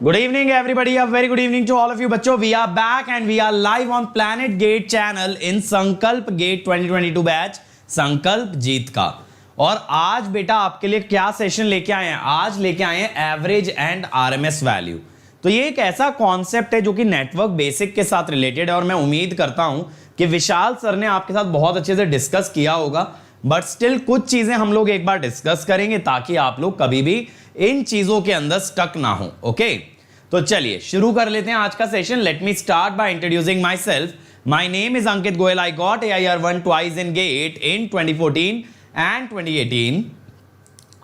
Good evening, everybody. A very good evening to all of you, बच्चों. We are back and we are live on Planet Gate channel in संकल्प gate 2022 batch संकल्प जीत का. और आज बेटा आपके लिए क्या सेशन लेके आए हैं? आज लेके आए हैं एवरेज एंड आरएमएस वैल्यू. तो ये एक ऐसा कॉन्सेप्ट है जो कि नेटवर्क बेसिक के साथ रिलेटेड है और मैं उम्मीद करता हूं कि विशाल सर ने आपके साथ बहुत अच्छे से डिस्कस किया होगा, बट स्टिल कुछ चीजें हम लोग एक बार डिस्कस करेंगे ताकि आप लोग कभी भी इन चीजों के अंदर स्टक ना हो. ओके, तो चलिए शुरू कर लेते हैं आज का session. Let me start by introducing my self. My name is Ankit Goyal. I got AIR1 twice in GATE in 2014 and 2018.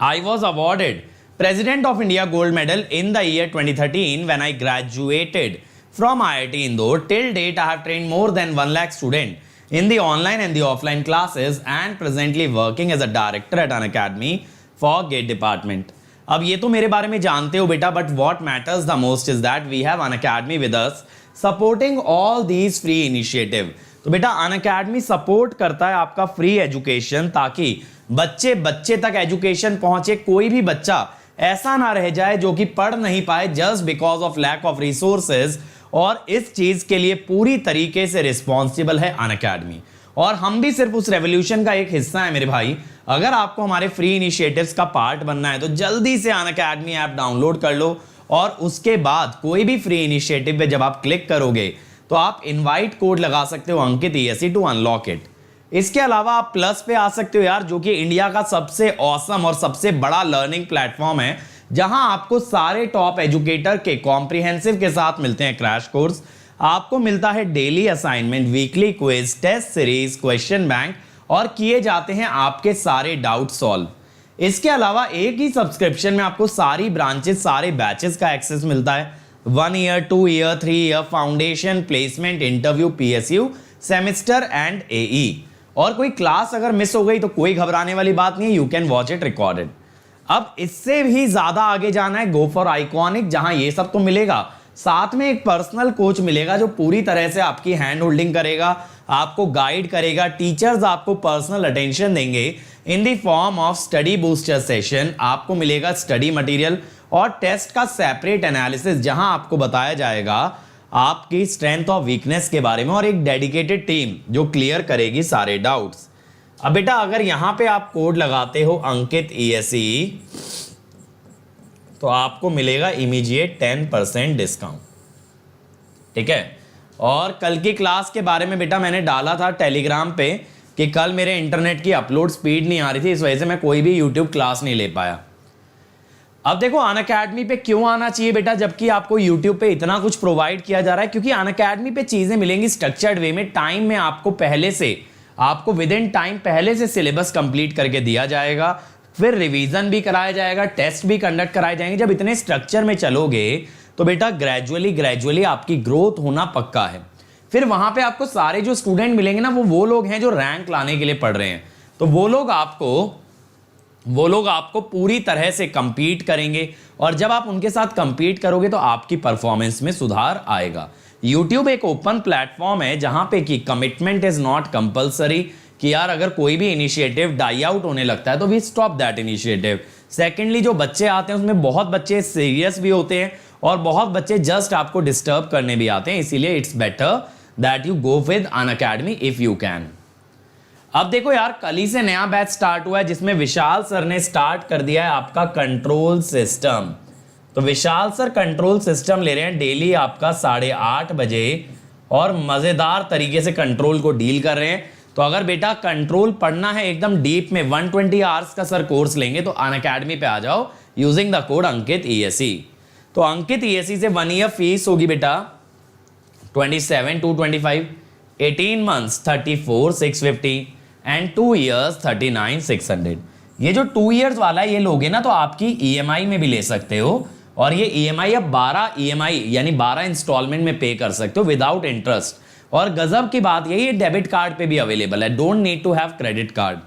I was awarded President of India Gold Medal in the year 2013 when I graduated from IIT Indore. Till date, I have trained more than 1 lakh students in the online and the offline classes and presently working as a director at an academy for GATE department. अब ये तो मेरे बारे में जानते हो बेटा, but what matters the most is that we have Unacademy with us supporting all these free initiative. तो बेटा अन अकेडमी सपोर्ट करता है आपका फ्री एजुकेशन ताकि बच्चे बच्चे तक एजुकेशन पहुंचे. कोई भी बच्चा ऐसा ना रह जाए जो कि पढ़ नहीं पाए just because of lack of resources, और इस चीज के लिए पूरी तरीके से रिस्पॉन्सिबल है अन अकेडमी. और हम भी सिर्फ उस रेवोल्यूशन का एक हिस्सा है मेरे भाई. अगर आपको हमारे फ्री इनिशिएटिव्स का पार्ट बनना है तो जल्दी से अन अकेडमी ऐप डाउनलोड कर लो, और उसके बाद कोई भी फ्री इनिशिएटिव पे जब आप क्लिक करोगे तो आप इनवाइट कोड लगा सकते हो अंकित ESE टू अनलॉक इट. इसके अलावा आप प्लस पे आ सकते हो यार, जो कि इंडिया का सबसे ऑसम और सबसे बड़ा लर्निंग प्लेटफॉर्म है जहां आपको सारे टॉप एजुकेटर के कॉम्प्रिहेंसिव के साथ मिलते हैं क्रैश कोर्स. आपको मिलता है daily assignment, weekly quiz, test series, question bank, और किए जाते हैं आपके सारे डाउट सॉल्व. इसके अलावा एक ही सब्सक्रिप्शन में आपको सारी ब्रांचेस, सारे बैचेस का एक्सेस मिलता है. 1 year, 2 year, 3 year, foundation, placement, interview, PSU, semester and AE. और कोई क्लास अगर मिस हो गई तो कोई घबराने वाली बात नहीं है, you can watch it recorded. अब इससे भी ज्यादा आगे जाना है, गो फॉर आइकॉनिक, जहां ये सब तो मिलेगा, साथ में एक पर्सनल कोच मिलेगा जो पूरी तरह से आपकी हैंड होल्डिंग करेगा, आपको गाइड करेगा. टीचर्स आपको पर्सनल अटेंशन देंगे in the form of study booster session. आपको मिलेगा स्टडी मटेरियल और टेस्ट का सेपरेट एनालिसिस जहां आपको बताया जाएगा आपकी स्ट्रेंथ और वीकनेस के बारे में, और एक डेडिकेटेड टीम जो क्लियर करेगी सारे डाउट्स. अब बेटा अगर यहां पे आप कोड लगाते हो अंकित ESE तो आपको मिलेगा इमीडिएट 10% डिस्काउंट. ठीक है. और कल की क्लास के बारे में बेटा मैंने डाला था टेलीग्राम पे कि कल मेरे इंटरनेट की अपलोड स्पीड नहीं आ रही थी, इस वजह से मैं कोई भी यूट्यूब क्लास नहीं ले पाया. अब देखो अन अकेडमी पे क्यों आना चाहिए बेटा, जबकि आपको यूट्यूब पे इतना कुछ प्रोवाइड किया जा रहा है, क्योंकि अन अकेडमी पे चीजें मिलेंगी स्ट्रक्चर्ड वे में. टाइम में आपको पहले से, आपको विद इन टाइम पहले से सिलेबस कंप्लीट करके दिया जाएगा, फिर रिवीजन भी कराया जाएगा, टेस्ट भी कंडक्ट कराए जाएंगे. जब इतने स्ट्रक्चर में चलोगे तो बेटा ग्रेजुअली आपकी ग्रोथ होना पक्का है. फिर वहां पे आपको सारे जो स्टूडेंट मिलेंगे ना, वो लोग हैं जो रैंक लाने के लिए पढ़ रहे हैं. तो वो लोग आपको पूरी तरह से कंपीट करेंगे, और जब आप उनके साथ कंपीट करोगे तो आपकी परफॉर्मेंस में सुधार आएगा. यूट्यूब एक ओपन प्लेटफॉर्म है जहां पे कि कमिटमेंट इज नॉट कंपल्सरी, कि यार अगर कोई भी इनिशिएटिव डाई आउट होने लगता है तो we stop that initiative. Secondly जो बच्चे आते हैं उसमें बहुत बच्चे सीरियस भी होते हैं और बहुत बच्चे जस्ट आपको डिस्टर्ब करने भी आते हैं, इसीलिए it's better that you go with Unacademy if you can. अब देखो यार कल ही से नया बैच स्टार्ट हुआ है जिसमें विशाल सर ने स्टार्ट कर दिया है आपका कंट्रोल सिस्टम. तो विशाल सर कंट्रोल सिस्टम ले रहे हैं डेली आपका 8:30 बजे, और मजेदार तरीके से कंट्रोल को डील कर रहे हैं. तो अगर बेटा कंट्रोल पढ़ना है एकदम डीप में, 120 आवर्स का सर कोर्स लेंगे तो अन अकेडमी पे आ जाओ using the code Ankit ESE. तो अंकित ESE से 1 ईयर फीस होगी बेटा 27,225, 18 मंथ्स 34,650 एंड 2 इयर्स 39,600. ये जो 2 इयर्स वाला है ये लोगे ना तो आपकी EMI में भी ले सकते हो, और ये EMI अब 12 EMI यानी 12 इंस्टॉलमेंट में पे कर सकते हो विदाउट इंटरेस्ट. और गजब की बात यही है डेबिट कार्ड पे भी अवेलेबल है, don't need to have credit card.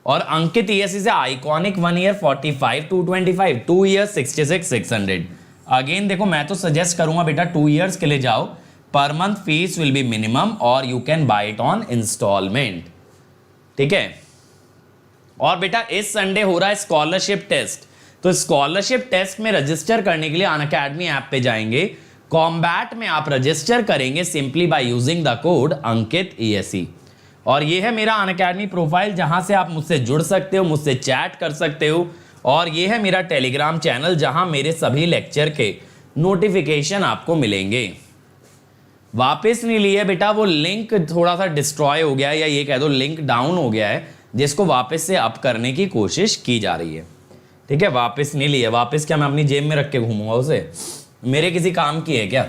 और अंकित ESE से आइकॉनिक 1 ईयर 45,225, 2 ईयर 66,600. अगेन देखो मैं तो सजेस्ट करूंगा बेटा 2 इयर्स के लिए जाओ, per month fees will be minimum और you can buy it on installment. ठीक है. और बेटा इस संडे हो रहा है स्कॉलरशिप टेस्ट, तो स्कॉलरशिप टेस्ट में रजिस्टर करने के लिए अनअकैडमी ऐप पे जाएंगे, कॉम्बैट में आप रजिस्टर करेंगे simply by using the code Ankit ESE। और ये है मेरा अनअकैडमी प्रोफाइल, जहां से आप मुझसे जुड़ सकते हो, मुझसे चैट कर सकते हो। और ये है मेरा टेलीग्राम चैनल, जहां मेरे सभी लेक्चर के नोटिफिकेशन आपको मिलेंगे। वापस नहीं लिया बेटा, वो लिंक थोड़ा सा डिस्ट्रॉय हो गया है, या ये कह दो लिंक डाउन हो गया है, जिसको वापस से अप करने की कोशिश की जा रही है। ठीक है, वापस नहीं लिया। वापस क्या मैं अपनी जेब में रख के घूमूंगा उसे? मेरे किसी काम की है क्या?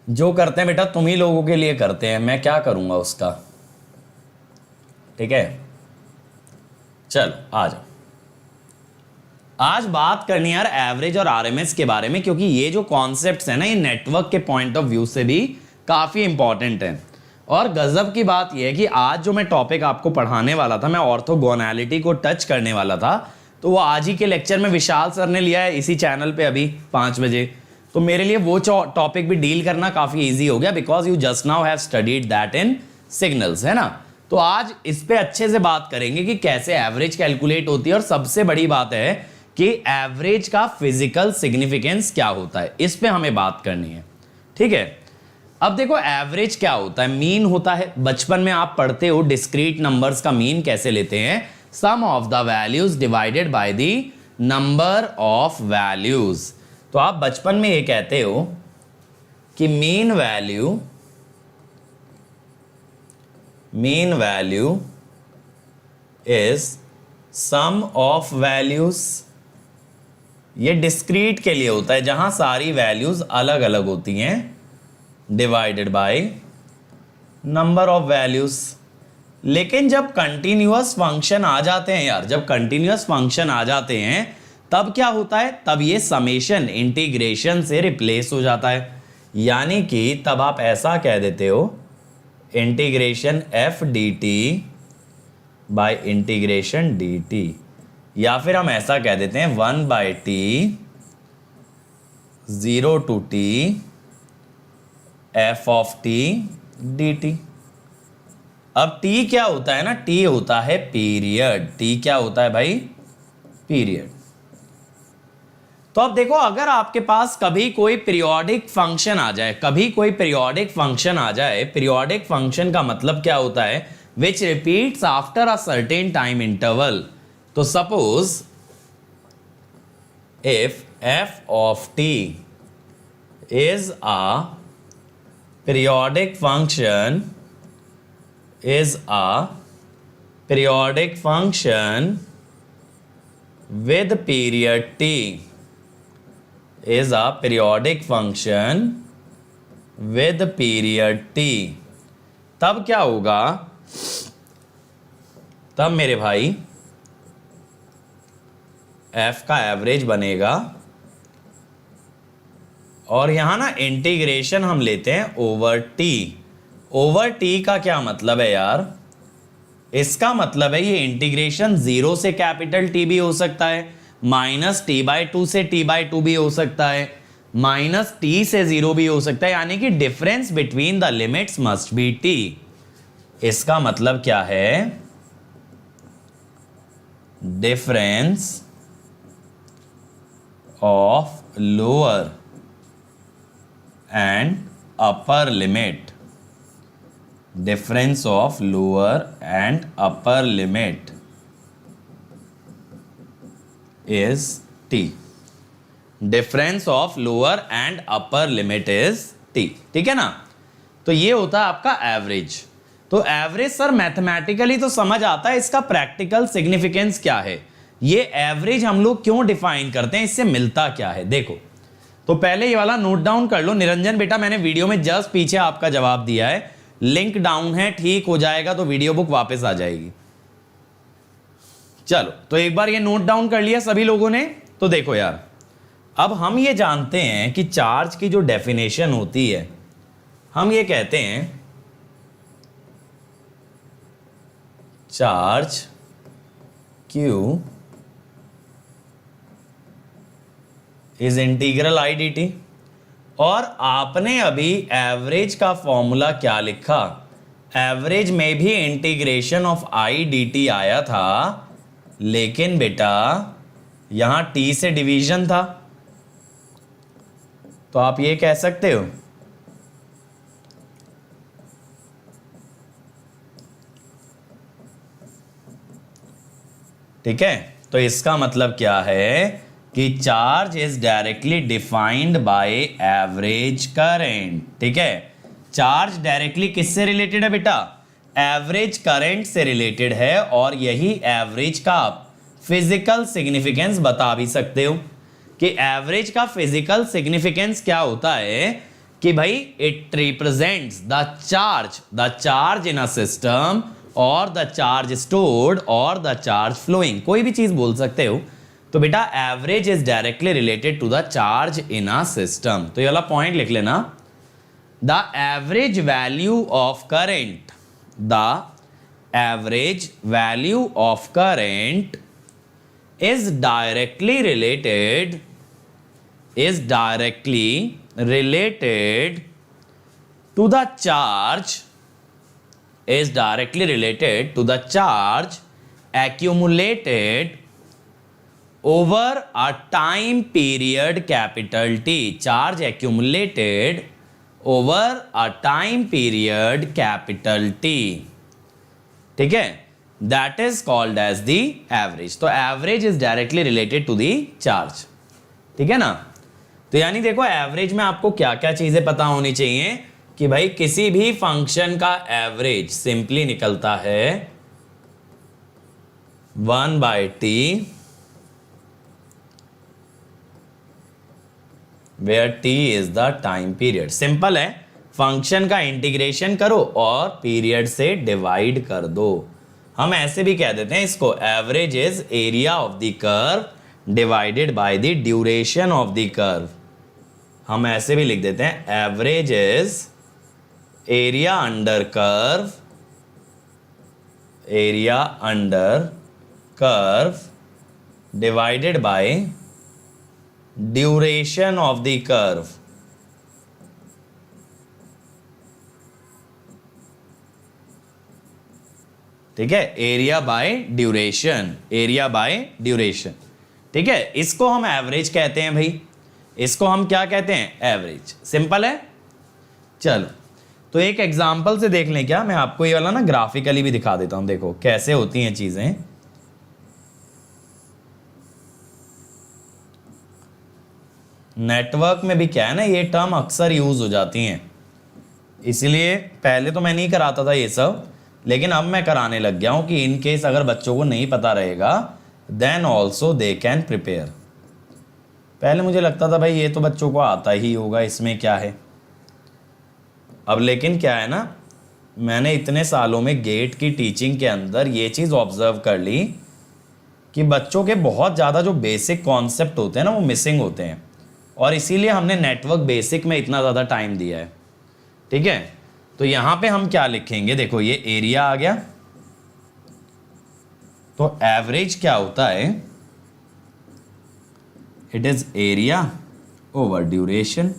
जो करते हैं बेटा तुम ही लोगों के लिए करते हैं, मैं क्या करूंगा उसका। ठीक है, चलो आ जाओ। आज बात करनी है यार एवरेज और RMS के बारे में, क्योंकि ये जो कॉन्सेप्ट्स है ना, ये नेटवर्क के पॉइंट ऑफ व्यू से भी काफी इंपॉर्टेंट है। और गजब की बात यह है कि आज जो मैं टॉपिक आपको पढ़ाने वाला था, मैं ऑर्थोगोनैलिटी को टच करने वाला था, तो वो आज ही के लेक्चर में विशाल सर ने लिया है इसी चैनल पे अभी 5 बजे। तो मेरे लिए वो टॉपिक भी डील करना काफी इजी हो गया, because you just now have studied that in signals, है ना। तो आज इस पे अच्छे से बात करेंगे कि कैसे एवरेज कैलकुलेट होती है, और सबसे बड़ी बात है कि एवरेज का फिजिकल सिग्निफिकेंस क्या होता है, इस पे हमें बात करनी है। ठीक है, अब देखो एवरेज क्या होता है। मीन होता है, बचपन में आप पढ़ते हो डिस्क्रीट नंबर्स का मीन कैसे लेते हैं, sum of the values divided by the number of values. तो आप बचपन में ये कहते हो कि mean value is sum of values. ये डिस्क्रीट के लिए होता है, जहां सारी वैल्यूज अलग अलग होती हैं, divided by number of values. लेकिन जब कंटिन्यूअस फंक्शन आ जाते हैं यार, जब कंटिन्यूअस फंक्शन आ जाते हैं तब क्या होता है, तब ये समेशन इंटीग्रेशन से रिप्लेस हो जाता है। यानी कि तब आप ऐसा कह देते हो integration f dt bye integration dt, या फिर हम ऐसा कह देते हैं 1/t 0 to t f of t dt। अब t क्या होता है ना, t होता है पीरियड। t क्या होता है भाई? पीरियड। तो अब देखो, अगर आपके पास कभी कोई पीरियोडिक फंक्शन आ जाए, पीरियोडिक फंक्शन का मतलब क्या होता है, which repeats after a certain time interval. तो suppose if f of t is a periodic function with period t, is a periodic function with period t, तब क्या होगा, तब मेरे भाई f का एवरेज बनेगा। और यहां ना इंटीग्रेशन हम लेते हैं ओवर t। ओवर t का क्या मतलब है यार? इसका मतलब है ये इंटीग्रेशन 0 से कैपिटल T भी हो सकता है, -t/2 से t/2 भी हो सकता है, -t से 0 भी हो सकता है। यानी कि difference between the limits must be t। इसका मतलब क्या है? Difference of lower and upper limit, difference of lower and upper limit is t। Difference of lower and upper limit is t। ठीक है ना। तो ये होता है आपका एवरेज। तो एवरेज सर मैथमेटिकली तो समझ आता है, इसका प्रैक्टिकल सिग्निफिकेंस क्या है, ये एवरेज हम लोग क्यों डिफाइन करते हैं, इससे मिलता क्या है। देखो, तो पहले ये वाला नोट डाउन कर लो। निरंजन बेटा, मैंने वीडियो में जस्ट पीछे आपका जवाब दिया है, लिंक डाउन है, ठीक हो जाएगा तो वीडियो बुक वापस आ जाएगी। चलो, तो एक बार ये नोट डाउन कर लिया सभी लोगों ने। तो देखो यार, अब हम ये जानते हैं कि चार्ज की जो डेफिनेशन होती है, हम ये कहते हैं charge Q is integral I dt। और आपने अभी एवरेज का फॉर्मूला क्या लिखा, एवरेज में भी इंटीग्रेशन ऑफ I dt आया था, लेकिन बेटा यहां t से डिवीजन था, तो आप ये कह सकते हो ठीक है। तो इसका मतलब क्या है कि charge is directly defined by average current. ठीक है, चार्ज डायरेक्टली किससे रिलेटेड है बेटा? एवरेज करंट से रिलेटेड है, और यही एवरेज का आप फिजिकल सिग्निफिकेंस बता भी सकते हो कि एवरेज का फिजिकल सिग्निफिकेंस क्या होता है कि भाई it represents the charge in a system और द चार्ज स्टोर्ड और द चार्ज फ्लोइंग, कोई भी चीज बोल सकते हो। तो बेटा average is directly related to the charge in a system. तो ये वाला पॉइंट लिख लेना, the average value of current, the average value of current is directly related to the charge, is directly related to the charge accumulated over a time period capital T, charge accumulated over a time period capital T। ठीक है, that is called as the average। तो average is directly related to the charge। ठीक है ना। तो यानी देखो average में आपको क्या क्या चीजें पता होनी चाहिए कि भाई किसी भी फंक्शन का एवरेज सिंपली निकलता है 1/t where t is the time period। Simple है, फंक्शन का इंटीग्रेशन करो और पीरियड से डिवाइड कर दो। हम ऐसे भी कह देते हैं इसको, average is area of the curve divided by the duration of the curve. हम ऐसे भी लिख देते हैं, average is area under curve divided by duration of the curve. ठीक है, एरिया बाय ड्यूरेशन। ठीक है, इसको हम एवरेज कहते हैं भाई, इसको हम क्या कहते हैं? एवरेज। सिंपल है। चलो तो एक एग्जांपल से देख लें क्या, मैं आपको ये वाला ना ग्राफिकली भी दिखा देता हूं, देखो कैसे होती हैं चीजें। नेटवर्क में भी क्या है ना, ये टर्म अक्सर यूज हो जाती हैं, इसलिए पहले तो मैं नहीं कराता था ये सब, लेकिन अब मैं कराने लग गया हूं कि इन केस अगर बच्चों को नहीं पता रहेगा then also they can prepare. पहले मुझे लगता था भाई ये तो बच्चों को आता ही होगा, इसमें क्या है। अब लेकिन क्या है ना, मैंने इतने सालों में गेट की टीचिंग के अंदर ये चीज़ ऑब्जर्व कर ली कि बच्चों के बहुत ज़्यादा जो बेसिक कॉन्सेप्ट होते हैं ना वो मिसिंग होते हैं, और इसीलिए हमने नेटवर्क बेसिक में इतना ज़्यादा टाइम दिया है। ठीक है, तो यहां पे हम क्या लिखेंगे, देखो ये एरिया आ गया, तो एवरेज क्या होता है? It is area over duration.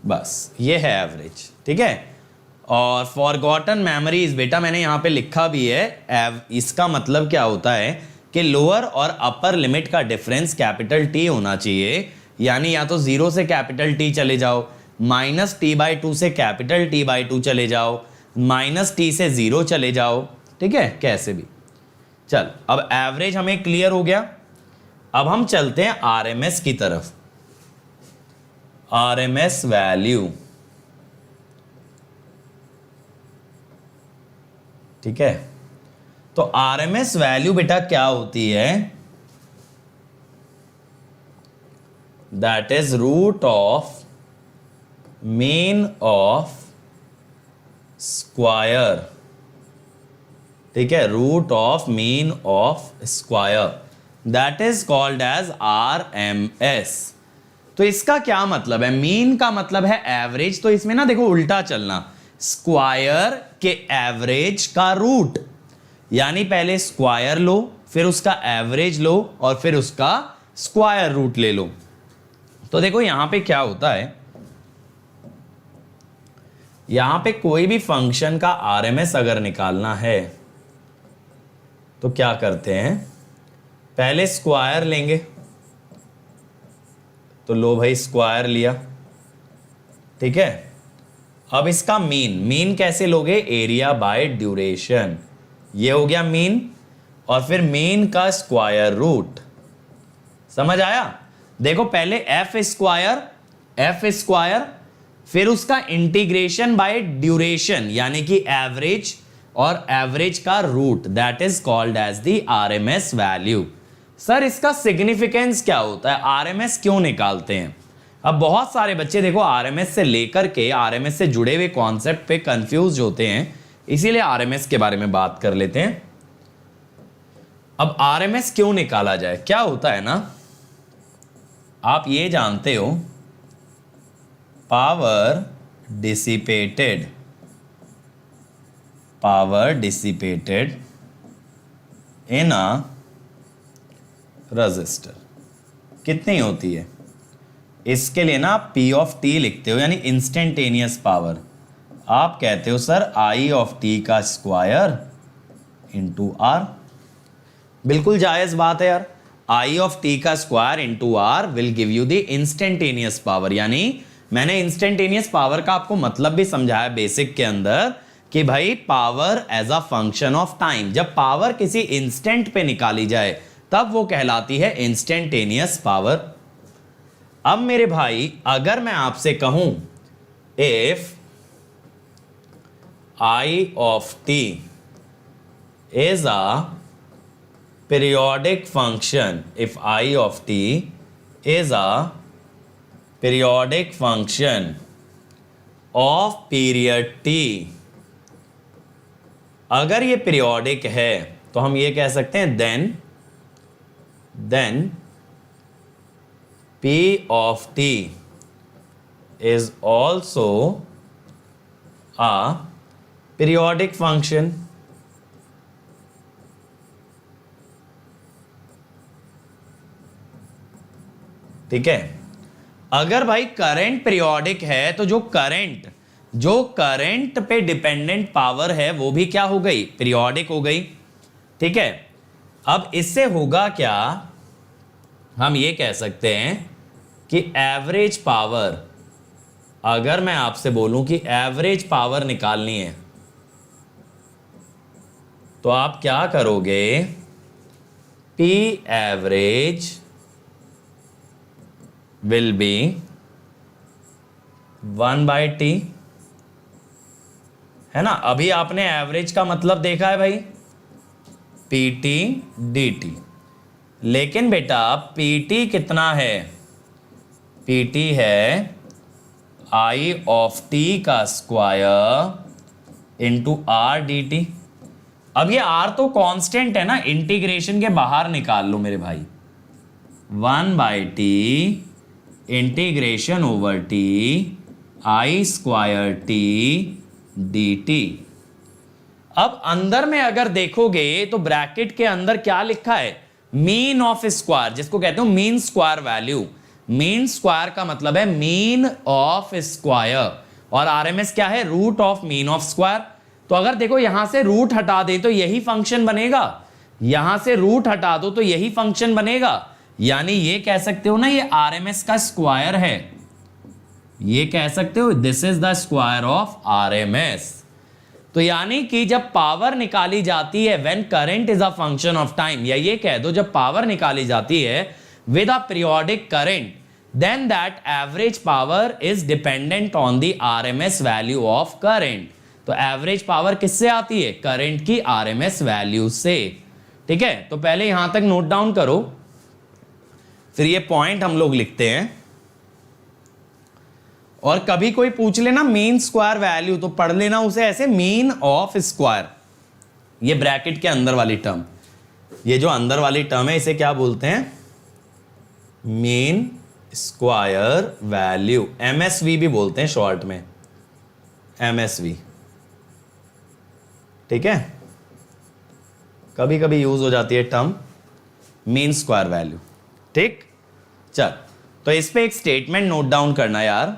बस ये है एवरेज। ठीक है, और फॉरगॉटन मेमोरीज बेटा मैंने यहां पे लिखा भी है, इसका मतलब क्या होता है कि लोअर और अपर लिमिट का डिफरेंस कैपिटल टी होना चाहिए, यानी या तो 0 से कैपिटल टी चले जाओ, -t/2 से कैपिटल T/2 चले जाओ, -t से 0 चले जाओ। ठीक है, कैसे भी चल। अब एवरेज हमें क्लियर हो गया, अब हम चलते हैं आरएमएस की तरफ। आरएमएस वैल्यू, ठीक है, तो आरएमएस वैल्यू बेटा क्या होती है? That is root of mean of square. ठीक है, root of mean of square, that is called as RMS. तो इसका क्या मतलब है? मीन का मतलब है एवरेज, तो इसमें ना देखो उल्टा चलना, स्क्वायर के एवरेज का रूट, यानी पहले स्क्वायर लो, फिर उसका एवरेज लो, और फिर उसका स्क्वायर रूट ले लो। तो देखो यहां पे क्या होता है, यहां पे कोई भी फंक्शन का आरएमएस अगर निकालना है तो क्या करते हैं, पहले स्क्वायर लेंगे, तो लो भाई स्क्वायर लिया, ठीक है। अब इसका मीन कैसे लोगे, एरिया बाय ड्यूरेशन, ये हो गया मीन, और फिर मीन का स्क्वायर रूट, समझ आया। देखो पहले एफ स्क्वायर, फिर उसका इंटीग्रेशन बाय ड्यूरेशन यानी कि एवरेज, और एवरेज का root, that is called as the RMS value. Sir इसका सिग्निफिकेंस क्या होता है, आरएमएस क्यों निकालते हैं। अब बहुत सारे बच्चे देखो आरएमएस से लेकर के आरएमएस से जुड़े हुए कॉन्सेप्ट पे कंफ्यूज होते हैं, इसीलिए आरएमएस के बारे में बात कर लेते हैं। अब आरएमएस क्यों निकाला जाए, क्या होता है ना, आप ये जानते हो power dissipated in a resistor कितनी होती है, इसके लिए ना आप P ऑफ T लिखते हो यानी इंस्टेंटेनियस पावर, आप कहते हो सर I ऑफ T का स्क्वायर इंटू R, बिल्कुल जायज बात है यार। I ऑफ T का square into R will give you the instantaneous power, यानी मैंने इंस्टेंटेनियस पावर का आपको मतलब भी समझाया बेसिक के अंदर कि भाई power as a function of time, जब पावर किसी इंस्टेंट पे निकाली जाए तब वो कहलाती है इंस्टेंटेनियस पावर। अब मेरे भाई अगर मैं आपसे कहूं if I of T is a periodic function, if I of T is a periodic function of period T, अगर ये periodic है तो हम ये कह सकते हैं then P of T is also a periodic function। ठीक है, अगर भाई करंट पीरियोडिक है तो जो करंट पे डिपेंडेंट पावर है वो भी क्या हो गई, पीरियोडिक हो गई। ठीक है, अब इससे होगा क्या, हम ये कह सकते हैं कि एवरेज पावर, अगर मैं आपसे बोलूं कि एवरेज पावर निकालनी है तो आप क्या करोगे, P average will be 1/T, है ना। अभी आपने एवरेज का मतलब देखा है भाई, PT dt, लेकिन बेटा PT कितना है, PT है I ऑफ T का स्क्वायर इंटू R dt। अब ये R तो कांस्टेंट है ना, इंटीग्रेशन के बाहर निकाल लो मेरे भाई, 1/T integration over T I square T dt। अब अंदर में अगर देखोगे तो ब्रैकेट के अंदर क्या लिखा है, मीन ऑफ स्क्वायर, जिसको कहते हो mean square value. Mean square का मतलब है मीन ऑफ स्क्वायर, और आरएमएस क्या है, root of mean of square. तो अगर देखो यहां से रूट हटा दे तो यही फंक्शन बनेगा, यहां से रूट हटा दो तो यही फंक्शन बनेगा, यानी ये कह सकते हो ना ये आरएमएस का स्क्वायर है, ये कह सकते हो this is the square of RMS. तो यानी कि जब पावर निकाली जाती है when current is a function of time, या ये कह दो जब पावर निकाली जाती है with a periodic current, then that average power is dependent on the RMS value of current. तो एवरेज पावर किससे आती है, करंट की आरएमएस वैल्यू से। ठीक है, तो पहले यहां तक नोट डाउन करो, फिर ये पॉइंट हम लोग लिखते हैं। और कभी कोई पूछ लेना मीन स्क्वायर वैल्यू तो पढ़ लेना उसे ऐसे, मीन ऑफ स्क्वायर, ये ब्रैकेट के अंदर वाली टर्म, ये जो अंदर वाली टर्म है इसे क्या बोलते हैं, मीन स्क्वायर वैल्यू, एमएसवी भी बोलते हैं शॉर्ट में, एमएसवी। ठीक है, कभी कभी यूज हो जाती है टर्म मीन स्क्वायर वैल्यू। ठीक, चल तो इस पे एक स्टेटमेंट नोट डाउन करना यार,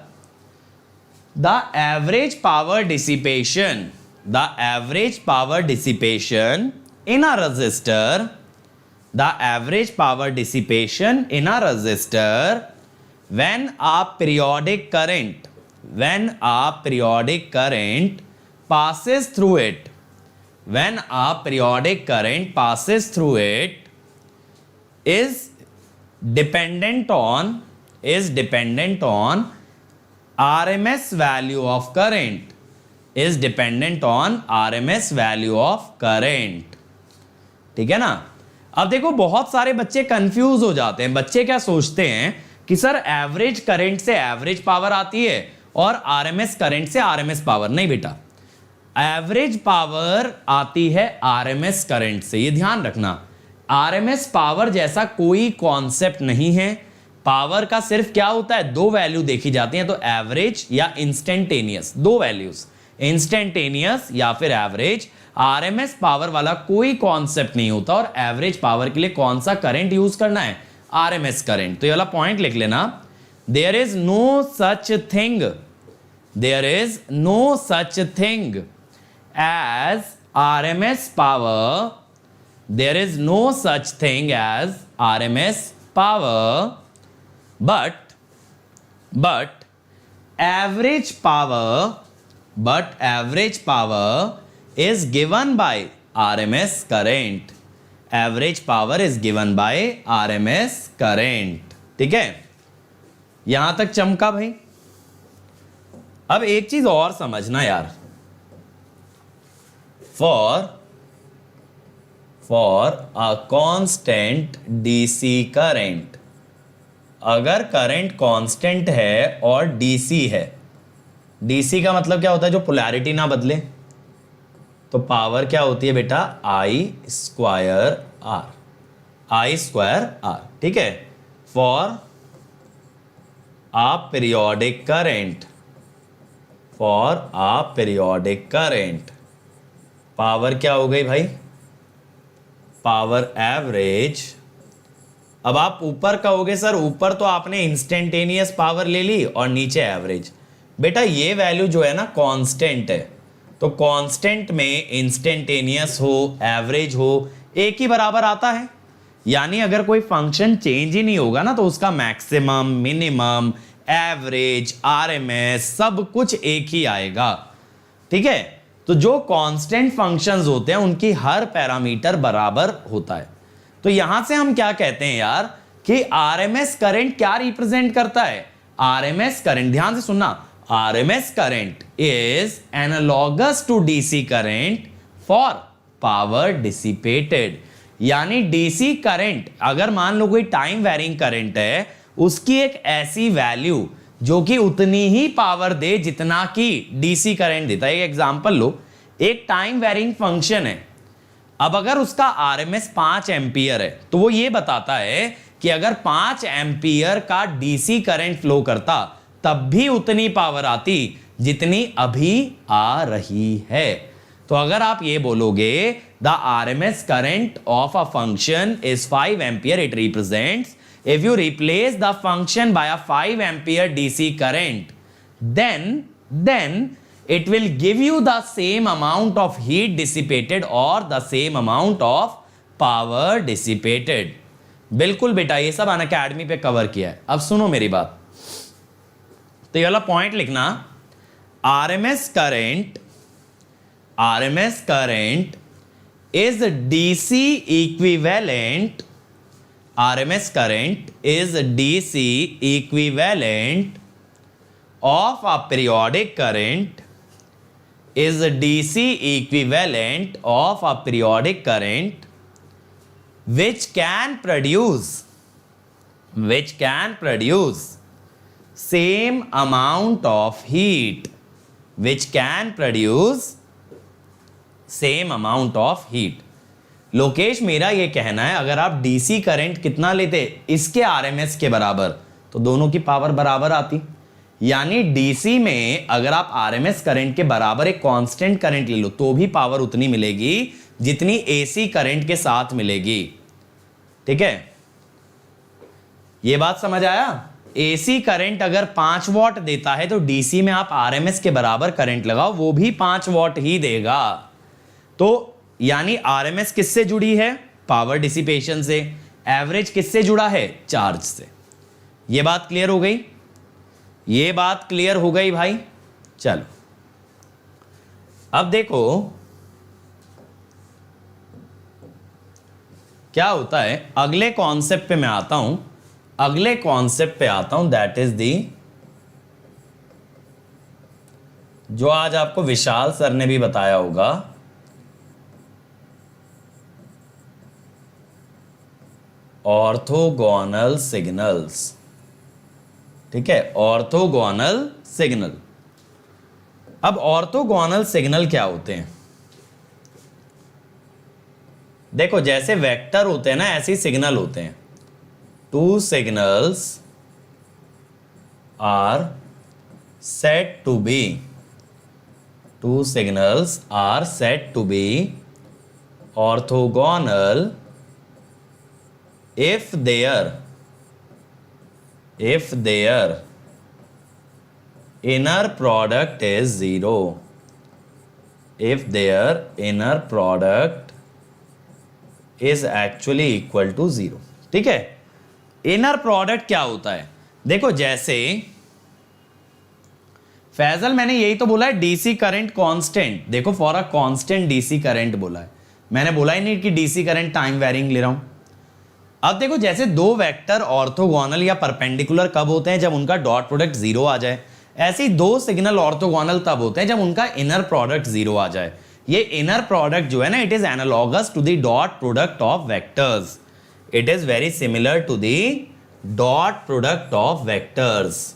the average power dissipation in a resistor the average power dissipation in a resistor when a periodic current passes through it, when a periodic current passes through it is dependent on RMS value of current, is dependent on RMS value of current. ठीक है ना। अब देखो बहुत सारे बच्चे confuse हो जाते हैं। बच्चे क्या सोचते हैं कि सर एवरेज करंट से एवरेज पावर आती है और आरएमएस करंट से आरएमएस पावर। नहीं बेटा, एवरेज पावर आती है आरएमएस करंट से, ये ध्यान रखना। आरएमएस पावर जैसा कोई कॉन्सेप्ट नहीं है। पावर का सिर्फ क्या होता है, दो वैल्यू देखी जाती हैं, तो एवरेज या इंस्टेंटेनियस, दो वैल्यूज, इंस्टेंटेनियस या फिर एवरेज। आरएमएस पावर वाला कोई कॉन्सेप्ट नहीं होता। और एवरेज पावर के लिए कौन सा करंट यूज करना है, आरएमएस करंट। तो ये वाला पॉइंट लिख लेना, there is no such thing as RMS power, there is no such thing as RMS power, but average power is given by RMS current. Average power is given by RMS current. ठीक है, यहां तक चमका भाई। अब एक चीज और समझना यार, for a constant DC current, अगर करंट कांस्टेंट है और डीसी है, डीसी का मतलब क्या होता है, जो पोलैरिटी ना बदले, तो पावर क्या होती है बेटा, आई स्क्वायर आर। ठीक है, for a periodic current, power क्या हो गई भाई, पावर एवरेज। अब आप ऊपर कहोगे सर ऊपर तो आपने इंस्टेंटेनियस पावर ले ली और नीचे एवरेज। बेटा ये वैल्यू जो है ना कांस्टेंट है, तो कांस्टेंट में इंस्टेंटेनियस हो एवरेज हो एक ही बराबर आता है। यानी अगर कोई फंक्शन चेंज ही नहीं होगा ना, तो उसका मैक्सिमम, मिनिमम, एवरेज, आरएमएस सब कुछ एक ही आएगा। ठीक है, तो जो कांस्टेंट फंक्शंस होते हैं उनकी हर पैरामीटर बराबर होता है। तो यहां से हम क्या कहते हैं यार कि आरएमएस करंट क्या रिप्रेजेंट करता है, आरएमएस करंट, ध्यान से सुनना, RMS current is analogous to DC current for power dissipated. यानी डीसी करंट, अगर मान लो कोई टाइम वेरिंग करंट है, उसकी एक ऐसी वैल्यू जो कि उतनी ही पावर दे जितना कि डीसी करंट देता है। एक एग्जांपल लो, एक टाइम वेरिंग फंक्शन है, अब अगर उसका आरएमएस 5 एम्पियर है, तो वो ये बताता है कि अगर 5 एम्पियर का डीसी करंट फ्लो करता तब भी उतनी पावर आती जितनी अभी आ रही है। तो अगर आप ये बोलोगे the RMS current of a function is 5 ampere, it represents, if you replace the function by a 5 ampere DC current, then it will give you the same amount of heat dissipated or the same amount of power dissipated. बिल्कुल बेटा, ये सब Unacademy पे cover किया है। अब सुनो मेरी बात, तो ये वाला पॉइंट लिखना, RMS current is DC equivalent, RMS current is DC equivalent of a periodic current, is DC equivalent of a periodic current which can produce same amount of heat, which can produce same amount of heat. Lokesh, मेरा ये कहना है अगर आप DC current कितना लेते, इसके RMS के बराबर, तो दोनों की पावर बराबर आती। यानी डीसी में अगर आप आरएमएस करंट के बराबर एक कांस्टेंट करंट ले लो तो भी पावर उतनी मिलेगी जितनी एसी करंट के साथ मिलेगी। ठीक है, ये बात समझ आया। एसी करंट अगर 5 वॉट देता है तो डीसी में आप आरएमएस के बराबर करंट लगाओ, वो भी 5 वॉट ही देगा। तो यानी आरएमएस किससे जुड़ी है, पावर डिसिपेशन से, एवरेज किससे जुड़ा है, चार्ज से। ये बात क्लियर हो गई, ये बात क्लियर हो गई भाई। चलो अब देखो क्या होता है, अगले कॉन्सेप्ट पे मैं आता हूं, अगले कॉन्सेप्ट पे आता हूं, दैट इज दी, जो आज आपको विशाल सर ने भी बताया होगा, ऑर्थोगोनल सिग्नल्स। ठीक है, ऑर्थोगोनल सिग्नल। अब ऑर्थोगोनल सिग्नल क्या होते हैं, देखो जैसे वेक्टर होते हैं ना, ऐसे ही सिग्नल होते हैं। Two signals are said to be, two signals are said to be orthogonal if their inner product is zero, if their inner product is actually equal to zero। ठीक है, इनर प्रोडक्ट क्या होता है, देखो जैसे फैजल मैंने यही तो बोला है डीसी करंट कांस्टेंट, देखो for a constant DC current बोला है, मैंने बोला ही नहीं कि डीसी करंट टाइम वेरिंग ले रहा हूं। अब देखो जैसे दो वेक्टर ऑर्थोगोनल या परपेंडिकुलर कब होते हैं, जब उनका डॉट प्रोडक्ट जीरो आ जाए। ऐसे ही दो सिग्नल ऑर्थोगोनल तब होते हैं जब उनका इनर प्रोडक्ट जीरो आ जाए। ये इनर प्रोडक्ट जो है ना, it is analogous to the dot product of vectors, it is very similar to the dot product of vectors.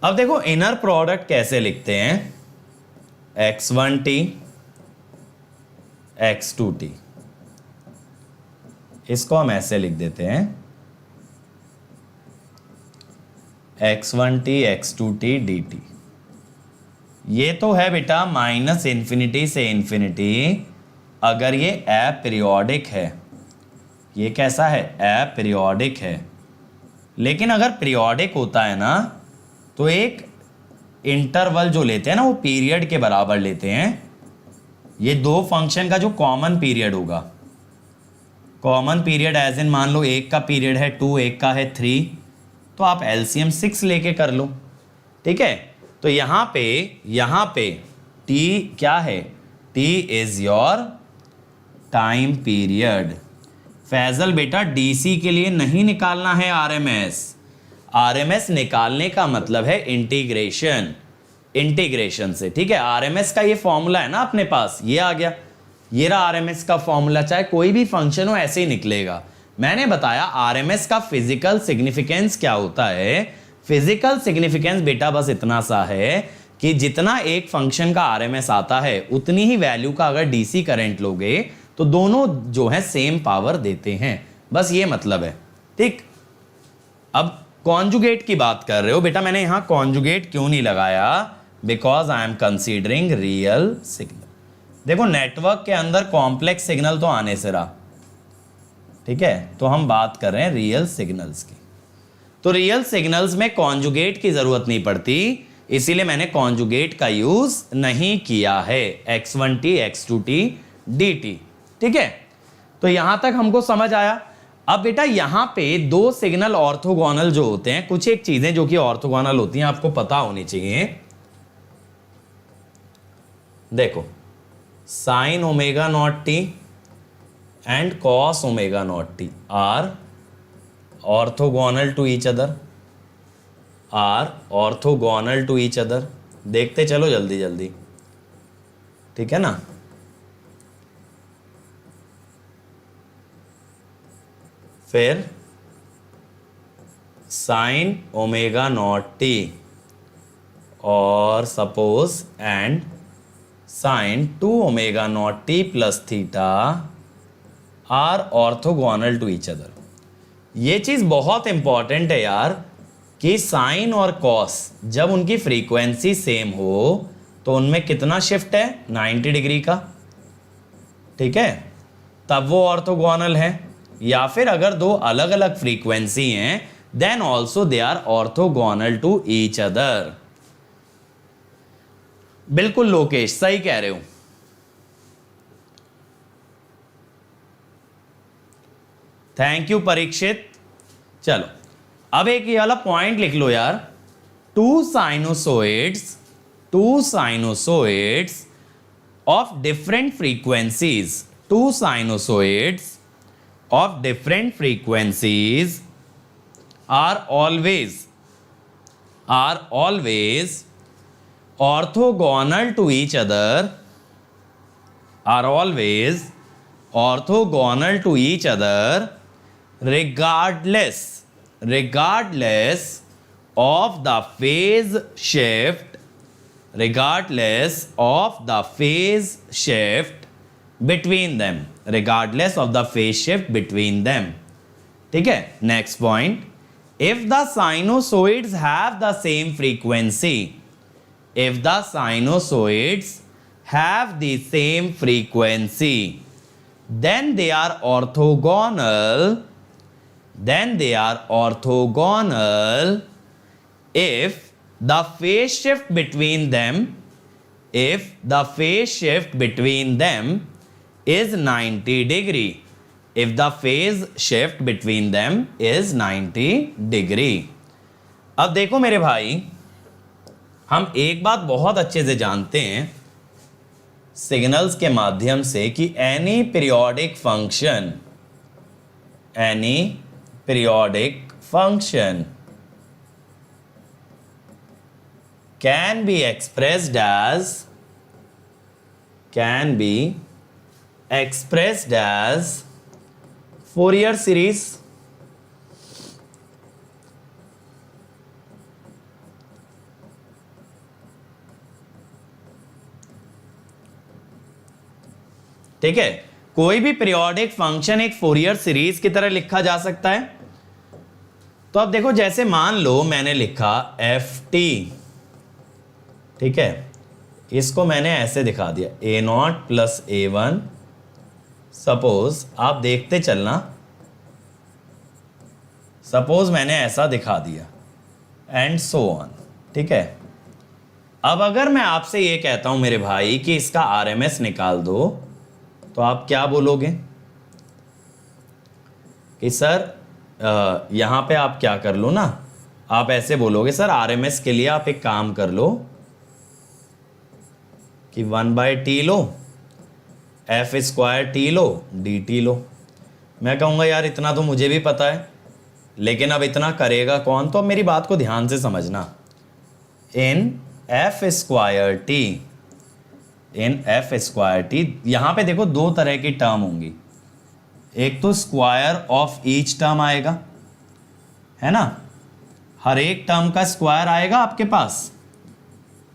अब देखो इनर प्रोडक्ट कैसे लिखते हैं, x1t x2t, इसको हम ऐसे लिख देते हैं x1t x2t dt। ये तो है बेटा माइनस इन्फिनिटी से इन्फिनिटी, अगर ये अपीरियोडिक है, ये कैसा है, अपीरियोडिक है। लेकिन अगर पीरियोडिक होता है ना, तो एक इंटरवल जो लेते हैं ना, वो पीरियड के बराबर लेते हैं। ये दो फंक्शन का जो कॉमन पीरियड होगा, कॉमन पीरियड एज इन मान लो एक का पीरियड है 2, एक का है 3, तो आप एलसीएम 6 लेके कर लो। ठीक है, तो यहां पे t क्या है, t is your time period. Faizal बेटा डीसी के लिए नहीं निकालना है आरएमएस, आरएमएस निकालने का मतलब है इंटीग्रेशन, इंटीग्रेशन से। ठीक है, आरएमएस का ये फॉर्मूला है ना अपने पास, ये आ गया, ये रहा आरएमएस का फॉर्मूला। चाहे कोई भी फंक्शन हो ऐसे ही निकलेगा। मैंने बताया आरएमएस का फिजिकल सिग्निफिकेंस क्या होता है। फिजिकल सिग्निफिकेंस बेटा बस इतना सा है कि जितना एक फंक्शन का आरएमएस आता है, उतनी ही वैल्यू का अगर डीसी करंट लोगे तो दोनों जो है सेम पावर देते हैं, बस ये मतलब है। ठीक, अब कॉन्जुगेट की बात कर रहे हो बेटा, मैंने यहां कॉन्जुगेट क्यों नहीं लगाया, because I am considering real signal. देखो नेटवर्क के अंदर कॉम्प्लेक्स सिग्नल तो आने से रहा, ठीक है, तो हम बात कर रहे हैं रियल सिग्नल्स की। तो रियल सिग्नल्स में कॉन्जुगेट की जरूरत नहीं पड़ती, इसीलिए मैंने कॉन्जुगेट का यूज नहीं किया है, x1t x2t dt। ठीक है, तो यहां तक हमको समझ आया। अब बेटा यहां पे दो सिग्नल ऑर्थोगोनल जो होते हैं, कुछ एक चीजें जो कि ऑर्थोगोनल होती हैं आपको पता होनी चाहिए। देखो sine omega naught T and cos omega naught T are orthogonal to each other, are orthogonal to each other. देखते चलो जल्दी जल्दी, ठीक है ना। फिर साइन ओमेगा नॉट टी और suppose and sine 2 omega naught T plus theta are orthogonal to each other. ये चीज बहुत इंपॉर्टेंट है यार कि साइन और कॉस जब उनकी फ्रीक्वेंसी सेम हो तो उनमें कितना शिफ्ट है, 90 डिग्री का, ठीक है, तब वो ऑर्थोगोनल है। या फिर अगर दो अलग अलग फ्रीक्वेंसी हैं then also they are orthogonal to each other. बिल्कुल लोकेश सही कह रहे हो। Thank you Parikshit. चलो अब एक ये वाला पॉइंट लिख लो यार, two sinusoids of different frequencies, two sinusoids of different frequencies are always orthogonal to each other, are always orthogonal to each other regardless of the phase shift, regardless of the phase shift between them, regardless of the phase shift between them. ठीक है, next point, if the sinusoids have the same frequency, if the sinusoids have the same frequency, then they are orthogonal, if the phase shift between them is 90 degree, if the phase shift between them is 90 degree. अब देखो मेरे भाई, हम एक बात बहुत अच्छे से जानते हैं सिग्नल्स के माध्यम से कि any periodic function can be expressed as Fourier series. ठीक है, कोई भी पीरियोडिक फंक्शन एक फोरियर सीरीज की तरह लिखा जा सकता है। तो अब देखो, जैसे मान लो मैंने लिखा ft, ठीक है, इसको मैंने ऐसे दिखा दिया a0 प्लस a1, सपोज आप देखते चलना, सपोज मैंने ऐसा दिखा दिया एंड सो ऑन। ठीक है, अब अगर मैं आपसे ये कहता हूं मेरे भाई कि इसका RMS निकाल दो, तो आप क्या बोलोगे कि सर यहां पे आप क्या कर लो ना, आप ऐसे बोलोगे सर RMS के लिए आप एक काम कर लो कि 1/t लो, f² t लो, dt लो। मैं कहूँगा यार इतना तो मुझे भी पता है, लेकिन अब इतना करेगा कौन? तो अब मेरी बात को ध्यान से समझना, इन f² t, यहाँ पे देखो दो तरह की टर्म होंगी, एक तो स्क्वायर ऑफ ईच टर्म आएगा, है ना, हर एक टर्म का स्क्वायर आएगा आपके पास।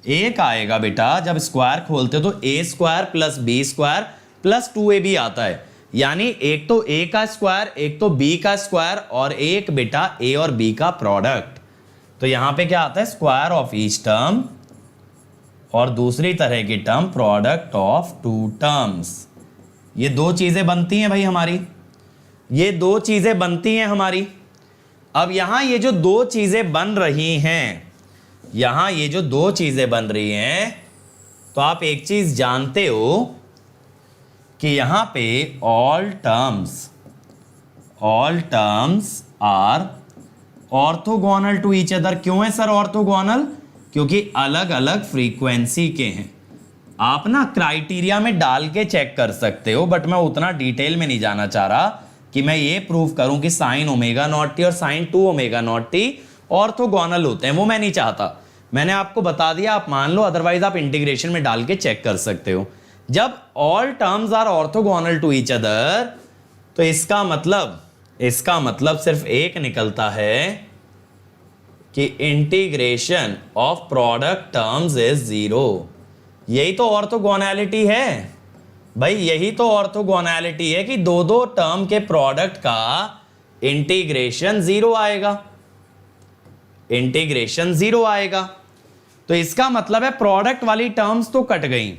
एक आएगा बेटा, जब स्क्वायर खोलते हो तो a² plus b² plus 2ab आता है, यानी एक तो a का स्क्वायर, एक तो b का स्क्वायर, और एक बेटा a और b का प्रोडक्ट। तो यहां पे क्या आता है? स्क्वायर ऑफ ईच टर्म, और दूसरी तरह की term product of two terms. ये दो चीजें बनती हैं भाई हमारी, ये दो चीजें बनती हैं हमारी। अब यहां ये जो दो चीजें बन रही हैं, यहां ये जो दो चीजें बन रही हैं, तो आप एक चीज जानते हो कि यहां पे all terms are orthogonal to each other. क्यों है सर ऑर्थोगोनल? क्योंकि अलग अलग फ्रीक्वेंसी के हैं। आप ना क्राइटेरिया में डाल के चेक कर सकते हो, बट मैं उतना डिटेल में नहीं जाना चाह रहा कि मैं ये प्रूव करूं कि sin ω0t और sin 2ω0t ऑर्थोगोनल होते हैं, वो मैं नहीं चाहता। मैंने आपको बता दिया, आप मान लो, अदरवाइज आप इंटीग्रेशन में डाल के चेक कर सकते हो। जब all terms are orthogonal to each other, तो इसका मतलब सिर्फ एक निकलता है कि integration of product terms is 0। यही तो ऑर्थोगोनैलिटी है भाई, यही तो ऑर्थोगोनैलिटी है कि दो दो टर्म के प्रोडक्ट का इंटीग्रेशन 0 आएगा, इंटीग्रेशन 0 आएगा। तो इसका मतलब है प्रोडक्ट वाली टर्म्स तो कट गई,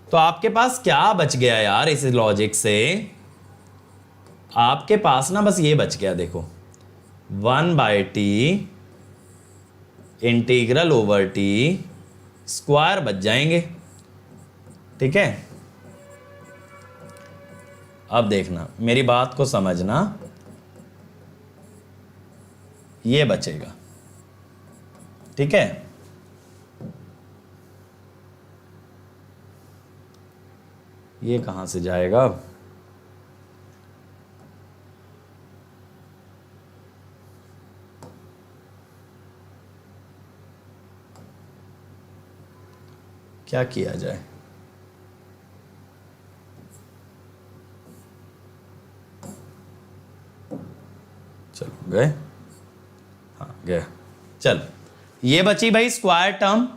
तो आपके पास क्या बच गया यार? इस लॉजिक से आपके पास ना बस ये बच गया, देखो 1/t integral over T square बच जाएंगे। ठीक है, अब देखना, मेरी बात को समझना, ये बचेगा। ठीक है, ये कहां से जाएगा अब? क्या किया जाए? चलो गए, हाँ गए। चल, ये बची भाई स्क्वायर टर्म।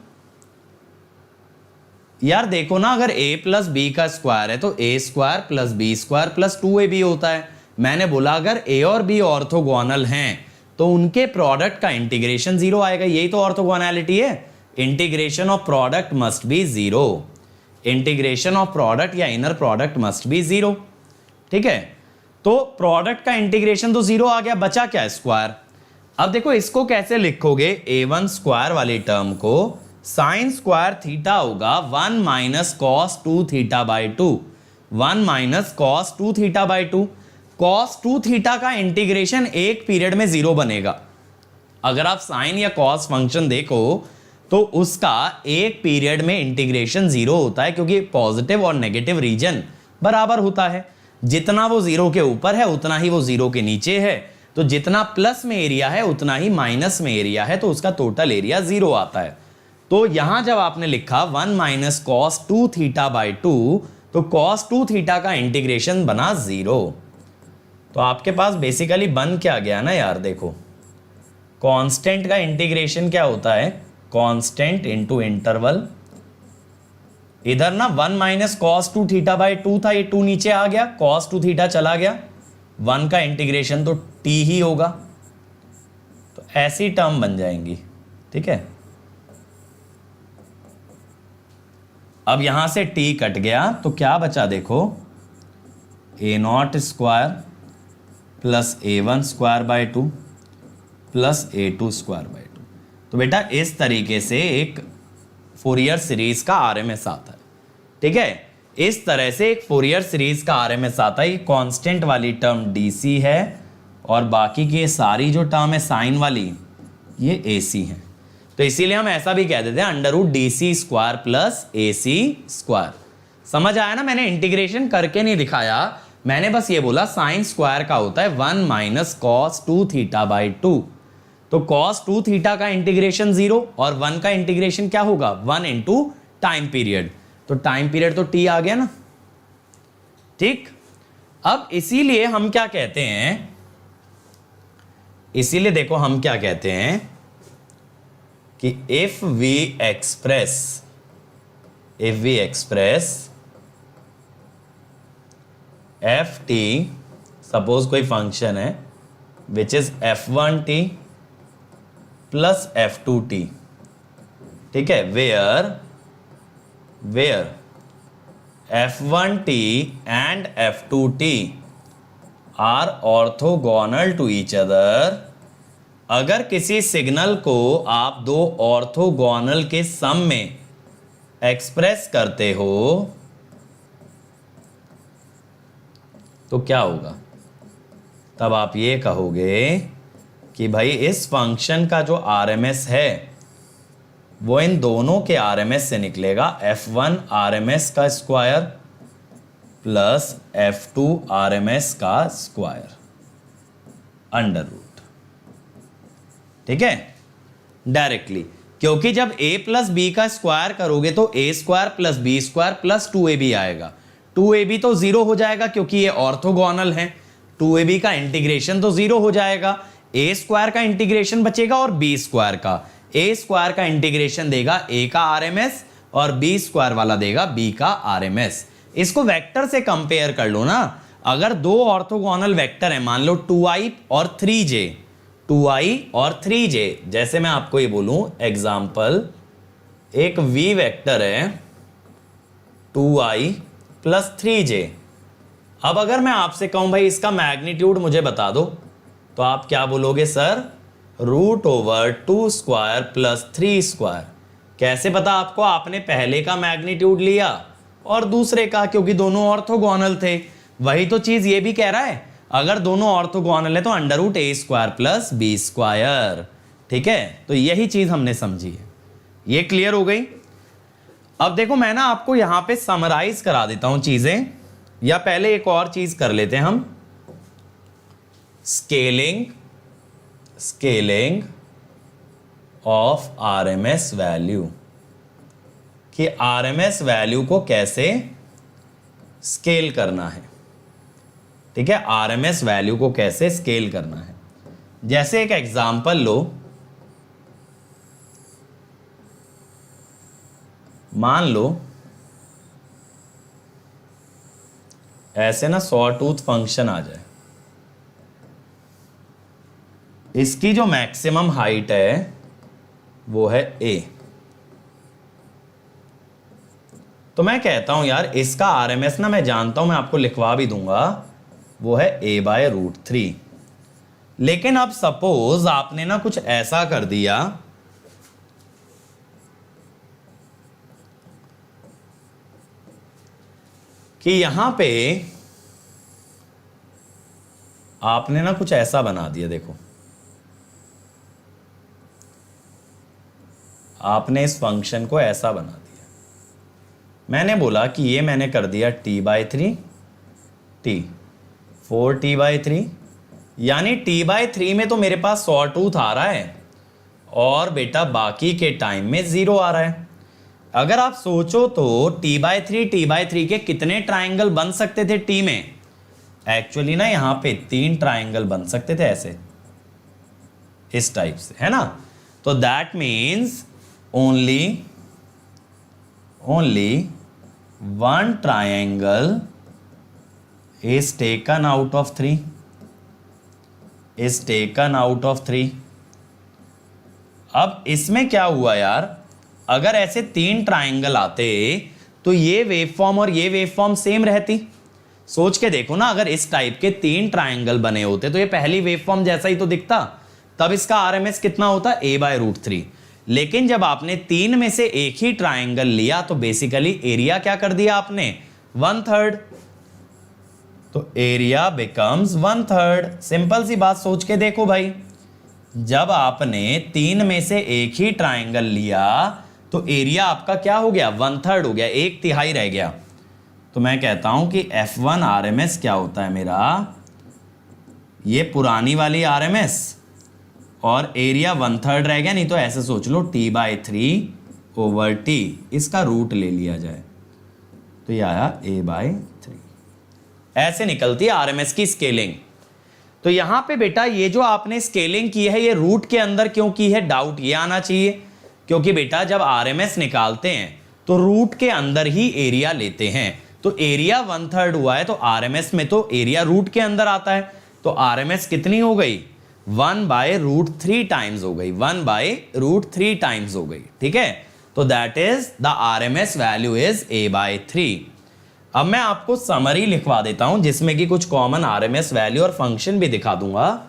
यार देखो ना, अगर a प्लस बी का स्क्वायर है तो a square plus B square plus 2ab होता है। मैंने बोला अगर a और b ऑर्थोगोनल हैं तो उनके प्रोडक्ट का इंटीग्रेशन 0 आएगा। यही तो ऑर्थोगोनैलिटी है। Integration of product must be 0। Integration of product या इनर प्रोडक्ट मस्ट बी 0। ठीक है, तो प्रोडक्ट का इंटीग्रेशन तो 0 आ गया, बचा क्या? स्क्वायर। अब देखो इसको कैसे लिखोगे? a1 स्क्वायर वाली टर्म को साइन स्क्वायर थीटा होगा 1 minus cos 2 theta by 2। 1 minus cos 2 theta by 2। Cos 2 theta का इंटीग्रेशन एक पीरियड में 0 बनेगा। अगर आप साइन या कॉस फंक्शन देखो तो उसका एक पीरियड में इंटीग्रेशन 0 होता है, क्योंकि पॉजिटिव और नेगेटिव रीजन बराबर होता है। जितना वो 0 के ऊपर है उतना ही वो 0 के नीचे है। तो जितना प्लस में एरिया है उतना ही माइनस में एरिया है, तो उसका टोटल एरिया 0 आता है। तो यहां जब आपने लिखा 1 माइनस कॉस 2 थीटा बाई 2, तो कॉस 2 थीटा का इंटीग्रेशन बना 0। तो आपके पास बेसिकली बन क्या गया ना यार, देखो कांस्टेंट का इंटीग्रेशन क्या होता है? Constant into interval. इधर ना 1 माइनस कॉस 2 थीटा बाई 2 था, ये 2 नीचे आ गया, कॉस 2 थीटा चला गया, 1 का इंटीग्रेशन तो t ही होगा। तो ऐसी टर्म बन जाएंगी। ठीक है, अब यहां से t कट गया तो क्या बचा? देखो a0 square plus a1 square by 2 plus a2 square by 2। तो बेटा इस तरीके से एक फोरियर सीरीज का आरएमएस आता है। ठीक है, इस तरह से एक फोरियर सीरीज का आरएमएस आता है। ये कांस्टेंट वाली टर्म डीसी है और बाकी की सारी जो टर्म है साइन वाली ये एसी है। तो इसीलिए हम ऐसा भी कह देते हैं under root DC square plus AC square. समझ आया ना? मैंने इंटीग्रेशन करके नहीं दिखाया, मैंने बस ये बोला साइन स्क्वायर का होता है 1 माइनस कॉस 2 थीटा बाई 2। तो कॉस 2 थीटा का इंटीग्रेशन 0 और 1 का इंटीग्रेशन क्या होगा? 1 इंटू टाइम पीरियड। तो टाइम पीरियड तो t आ गया ना। ठीक, अब इसीलिए हम क्या कहते हैं, इसीलिए देखो हम क्या कहते हैं कि if we express ft, suppose कोई फंक्शन है which is f1t plus f2t। ठीक है, where f1t and f2t are orthogonal to each other. अगर किसी सिग्नल को आप दो ऑर्थोगोनल के सम में एक्सप्रेस करते हो तो क्या होगा? तब आप ये कहोगे कि भाई इस फंक्शन का जो आरएमएस है वो इन दोनों के आरएमएस से निकलेगा। f1 आरएमएस का स्क्वायर प्लस f2 आरएमएस का स्क्वायर अंडर रूट। ठीक है, डायरेक्टली, क्योंकि जब a प्लस बी का स्क्वायर करोगे तो a square plus B square plus 2ab आएगा। 2ab तो 0 हो जाएगा क्योंकि ये ऑर्थोगोनल है। 2ab का इंटीग्रेशन तो 0 हो जाएगा। a स्क्वायर का इंटीग्रेशन बचेगा और b स्क्वायर का। a स्क्वायर का इंटीग्रेशन देगा a का आरएमएस और b स्क्वायर वाला देगा b का आरएमएस। इसको वेक्टर से कंपेयर कर लो ना। अगर दो ऑर्थोगोनल वेक्टर है, मान लो 2i और 3j, 2i और 3j, जैसे मैं आपको ये बोलूं एग्जाम्पल, एक v वेक्टर है 2i प्लस 3j। अब अगर मैं आपसे कहूं भाई इसका मैग्नीट्यूड मुझे बता दो, तो आप क्या बोलोगे sir, root over 2 square plus 3 square. कैसे पता आपको, आपने पहले का मैग्नीट्यूड लिया और दूसरे का, क्योंकि दोनों ऑर्थोगोनल थे। वही तो चीज ये भी कह रहा है, अगर दोनों ऑर्थोगोनल है तो अंडर रूट ए स्क्वायर प्लस बी स्क्वायर। ठीक है, तो यही चीज हमने समझी है, ये क्लियर हो गई। अब देखो मैं ना आपको यहां पे समराइज करा देता हूं चीजें, या पहले एक और चीज कर लेते हैं हम, स्केलिंग ऑफ आरएमएस वैल्यू, कि आरएमएस वैल्यू को कैसे स्केल करना है। ठीक है, आरएमएस वैल्यू को कैसे स्केल करना है। जैसे एक एग्जांपल लो, मान लो ऐसे ना सॉटूथ फंक्शन आ जाए, इसकी जो मैक्सिमम हाइट है वो है a, तो मैं कहता हूं यार इसका आरएमएस ना मैं जानता हूं, मैं आपको लिखवा भी दूंगा, वो है a/√3। लेकिन अब सपोज आपने ना कुछ ऐसा कर दिया कि यहां पे आपने ना कुछ ऐसा बना दिया, देखो आपने इस फंक्शन को ऐसा बना दिया, मैंने बोला कि ये मैंने कर दिया t/3 t 4t/3, यानी t/3 में तो मेरे पास सॉटूथ आ रहा है और बेटा बाकी के टाइम में 0 आ रहा है। अगर आप सोचो तो t/3 के कितने ट्राइंगल बन सकते थे t में, एक्चुअली ना यहां पे 3 ट्राइंगल बन सकते थे ऐसे, इस टाइप से, है ना। तो that means only 1 triangle is taken out of 3। अब इसमें क्या हुआ यार, अगर ऐसे 3 ट्राइंगल आते तो ये वेवफॉर्म और ये वेवफॉर्म सेम रहती। सोच के देखो ना, अगर इस टाइप के 3 ट्राइंगल बने होते तो ये पहली वेवफॉर्म जैसा ही तो दिखता, तब इसका आरएमएस कितना होता, a/√3। लेकिन जब आपने 3 में से एक ही ट्राइंगल लिया तो बेसिकली एरिया क्या कर दिया आपने, 1/3, तो एरिया बिकम्स 1/3। सिंपल सी बात सोच के देखो भाई, जब आपने 3 में से एक ही ट्राइंगल लिया तो एरिया आपका क्या हो गया, 1/3 हो गया, 1/3 रह गया। तो मैं कहता हूं कि F1 RMS क्या होता है मेरा, ये पुरानी वाली RMS और एरिया 1/3 रह गया। नहीं तो ऐसे सोच लो t/3/t, इसका रूट ले लिया जाए तो ये आया a/3। ऐसे निकलती है आरएमएस की स्केलिंग। तो यहां पे बेटा ये जो आपने स्केलिंग की है ये रूट के अंदर क्यों की है, डाउट ये आना चाहिए, क्योंकि बेटा जब आरएमएस निकालते हैं तो रूट के अंदर ही एरिया लेते हैं। तो एरिया 1/3 हुआ है तो आरएमएस में तो एरिया रूट के अंदर आता है, तो आरएमएस कितनी हो गई, 1/√3 टाइम्स हो गई, 1/√3 टाइम्स हो गई। ठीक है, तो that is the RMS value is a/3। अब मैं आपको समरी लिखवा देता हूं जिसमें कि कुछ कॉमन आरएमएस वैल्यू और फंक्शन भी दिखा दूंगा,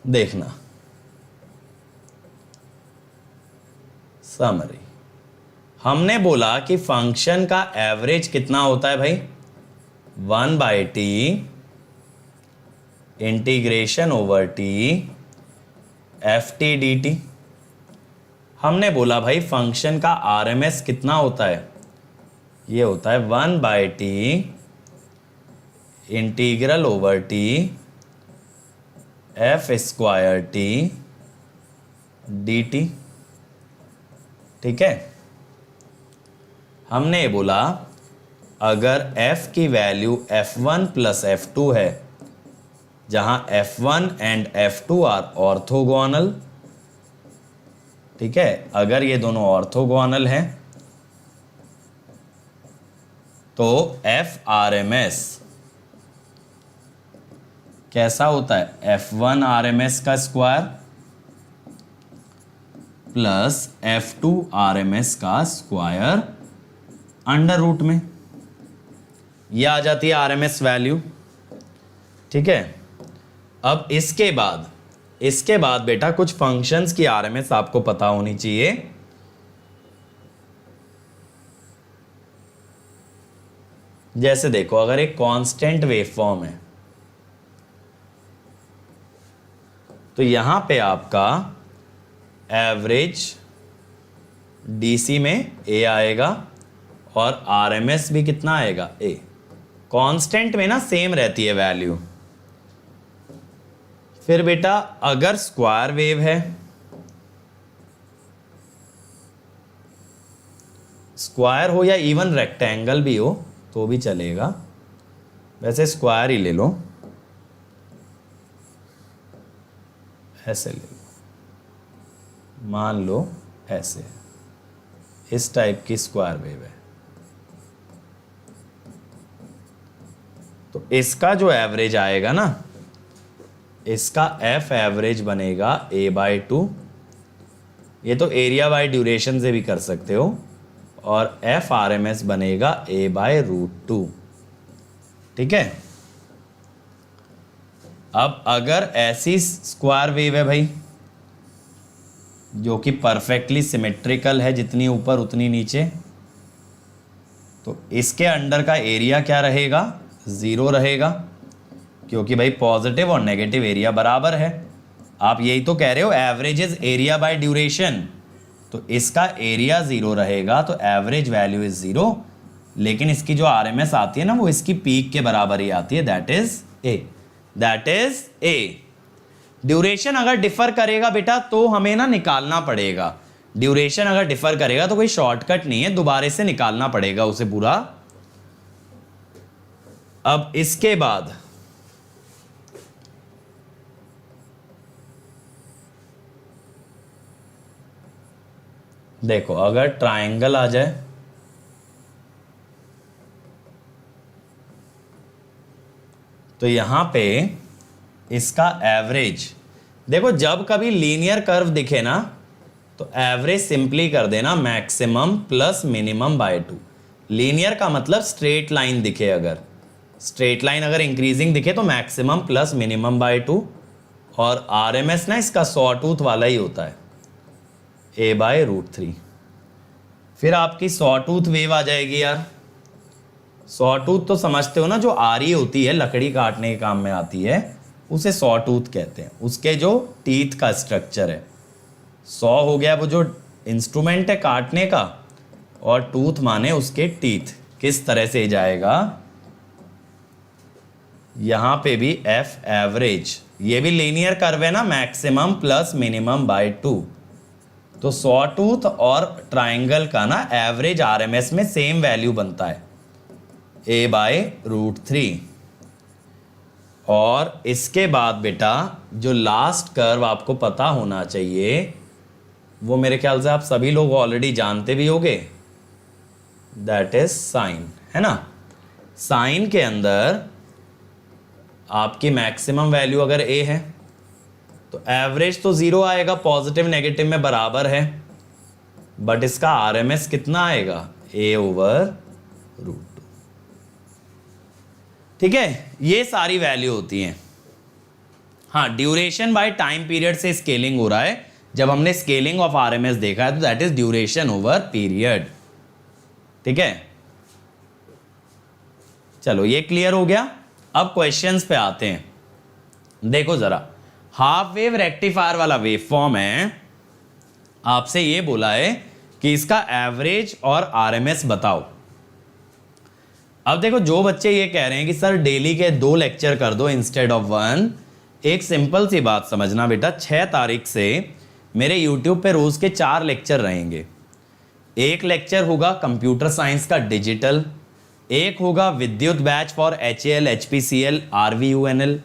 देखना। समरी, हमने बोला कि फंक्शन का एवरेज कितना होता है भाई, 1/t integration over t ft dt। हमने बोला भाई फंक्शन का आरएमएस कितना होता है, ये होता है 1/t integral over t f² t dt। ठीक है, हमने बोला अगर f की वैल्यू f1 प्लस f2 है, जहां f1 and f2 are orthogonal, ठीक है, अगर ये दोनों ऑर्थोगोनल हैं तो f RMS कैसा होता है, f1 RMS का स्क्वायर प्लस f2 RMS का स्क्वायर अंडर रूट में, ये आ जाती है RMS वैल्यू। ठीक है, अब इसके बाद बेटा कुछ फंक्शंस की आरएमएस आपको पता होनी चाहिए। जैसे देखो, अगर एक कांस्टेंट वेवफॉर्म है तो यहां पे आपका एवरेज डीसी में ए आएगा और आरएमएस भी कितना आएगा, ए। कांस्टेंट में ना सेम रहती है वैल्यू। फिर बेटा अगर स्क्वायर वेव है, स्क्वायर हो या इवन रेक्टेंगल भी हो तो भी चलेगा, वैसे स्क्वायर ही ले लो, ऐसे ले लो, मान लो ऐसे, इस टाइप की स्क्वायर वेव है। तो इसका जो एवरेज आएगा ना, इसका एफ एवरेज बनेगा a/2। ये तो एरिया बाय ड्यूरेशन से भी कर सकते हो, और एफ आरएमएस बनेगा a/√2। ठीक है। अब अगर ऐसी स्क्वायर वेव है भाई जो कि परफेक्टली सिमेट्रिकल है, जितनी ऊपर उतनी नीचे, तो इसके अंडर का एरिया क्या रहेगा, 0 रहेगा, क्योंकि भाई पॉजिटिव और नेगेटिव एरिया बराबर है। आप यही तो कह रहे हो, average is area bye duration, तो इसका एरिया 0 रहेगा, तो एवरेज वैल्यू इज 0, लेकिन इसकी जो आरएमएस आती है ना, वो इसकी पीक के बराबर ही आती है, दैट इज ए। ड्यूरेशन अगर डिफर करेगा बेटा तो हमें ना निकालना पड़ेगा। ड्यूरेशन अगर डिफर करेगा तो कोई शॉर्टकट नहीं है, दोबारा से निकालना पड़ेगा उसे पूरा। अब इसके बाद देखो, अगर ट्रायंगल आ जाए तो यहां पे इसका एवरेज देखो, जब कभी लीनियर कर्व दिखे ना तो एवरेज सिंपली कर देना maximum plus minimum by 2। Linear का मतलब स्ट्रेट लाइन दिखे, अगर स्ट्रेट लाइन अगर इंक्रीजिंग दिखे तो मैक्सिमम प्लस मिनिमम बाय 2, और आरएमएस ना इसका सॉटूथ वाला ही होता है, a/√3। फिर आपकी सॉटूथ वेव आ जाएगी यार। सॉटूथ तो समझते हो ना, जो आरी होती है, लकड़ी काटने के काम में आती है, उसे सॉटूथ कहते हैं। उसके जो टीथ का स्ट्रक्चर है, सॉ हो गया वो जो इंस्ट्रूमेंट है काटने का, और टूथ माने उसके टीथ। किस तरह से जाएगा, यहां पे भी एफ एवरेज, ये भी लीनियर कर्व है ना, मैक्सिमम प्लस मिनिमम बाय 2। तो सॉटूथ और ट्रायंगल का ना एवरेज आरएमएस में सेम वैल्यू बनता है, a/√3। और इसके बाद बेटा जो लास्ट कर्व आपको पता होना चाहिए, वो मेरे ख्याल से आप सभी लोग ऑलरेडी जानते भी होंगे, दैट इज साइन, है ना। साइन के अंदर आपकी मैक्सिमम वैल्यू अगर a है तो एवरेज तो 0 आएगा, पॉजिटिव नेगेटिव में बराबर है, बट इसका आरएमएस कितना आएगा, a/√2। ठीक है, ये सारी वैल्यू होती हैं। हाँ, ड्यूरेशन बाय टाइम पीरियड से स्केलिंग हो रहा है। जब हमने स्केलिंग ऑफ आरएमएस देखा है तो that is duration over period. ठीक है, चलो ये क्लियर हो गया। अब क्वेश्चंस पे आते हैं। देखो जरा, हाफ वेव रेक्टिफायर वाला वेव फॉर्म है, आपसे ये बोला है कि इसका एवरेज और आरएमएस बताओ। अब देखो, जो बच्चे ये कह रहे हैं कि सर डेली के 2 लेक्चर कर दो इंस्टेड ऑफ 1, एक सिंपल सी बात समझना बेटा, 6 तारीख से मेरे यूट्यूब पे रोज के 4 लेक्चर रहेंगे। एक लेक्चर होगा कंप्यूटर साइंस का डिजिटल, एक होगा विद्युत batch for HAL, HPCL, RVUNL,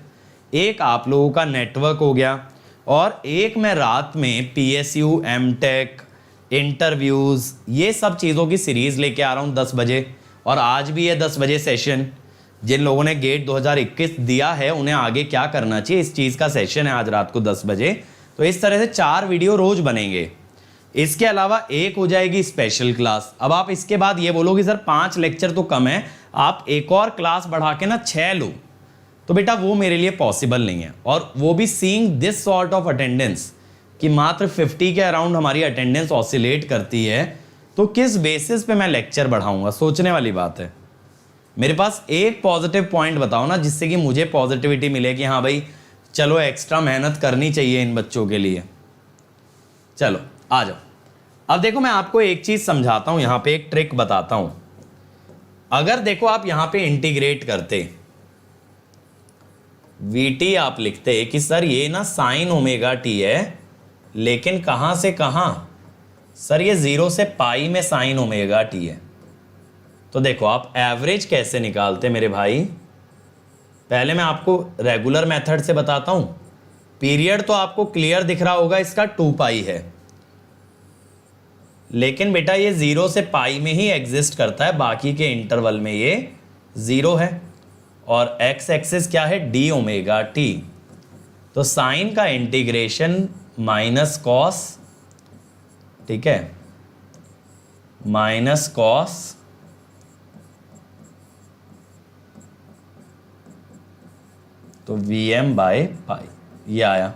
एक आप लोगों का नेटवर्क हो गया, और एक मैं रात में PSU, MTech, इंटरव्यूज़, ये सब चीज़ों की सीरीज़ लेके आ रहा हूँ 10 बजे। और आज भी है 10 बजे सेशन। जिन लोगों ने गेट 2021 दिया है उन्हें आगे क्या करना चाहिए, इस चीज़ का सेशन है आज रात को 10 बजे। तो इस तरह से 4 वीडियो रोज बनेंगे। इसके अलावा एक हो जाएगी स्पेशल क्लास। अब आप इसके बाद ये बोलोगे सर 5 लेक्चर तो कम है, आप एक और क्लास बढ़ा के ना 6 लो। तो बेटा वो मेरे लिए पॉसिबल नहीं है, और वो भी seeing this sort of attendance कि मात्र 50 के अराउंड हमारी अटेंडेंस ऑसिलेट करती है, तो किस बेसिस पे मैं लेक्चर बढ़ाऊंगा, सोचने वाली बात है। मेरे पास एक पॉजिटिव पॉइंट बताओ ना जिससे कि मुझे पॉजिटिविटी मिले कि हाँ भाई चलो एक्स्ट्रा मेहनत करनी चाहिए इन बच्चों के लिए। चलो आ जाओ। अब देखो मैं आपको एक चीज समझाता हूं, यहां पे एक ट्रिक बताता हूं। अगर देखो आप यहां पे इंटीग्रेट करते, वीटी आप लिखते कि सर ये ना साइन ओमेगा टी है, लेकिन कहां से कहां, सर ये 0 से पाई में साइन ओमेगा टी है। तो देखो आप एवरेज कैसे निकालते मेरे भाई, पहले मैं आपको रेगुलर मेथड से बताता हूं। पीरियड तो आपको क्लियर दिख रहा होगा, इसका 2 पाई है, लेकिन बेटा ये 0 से पाई में ही एग्जिस्ट करता है, बाकी के इंटरवल में ये 0 है। और एक्स एक्सिस क्या है, डी ओमेगा टी। तो साइन का इंटीग्रेशन माइनस कॉस, ठीक है, माइनस कॉस तो Vm बाय पाई, ये आया।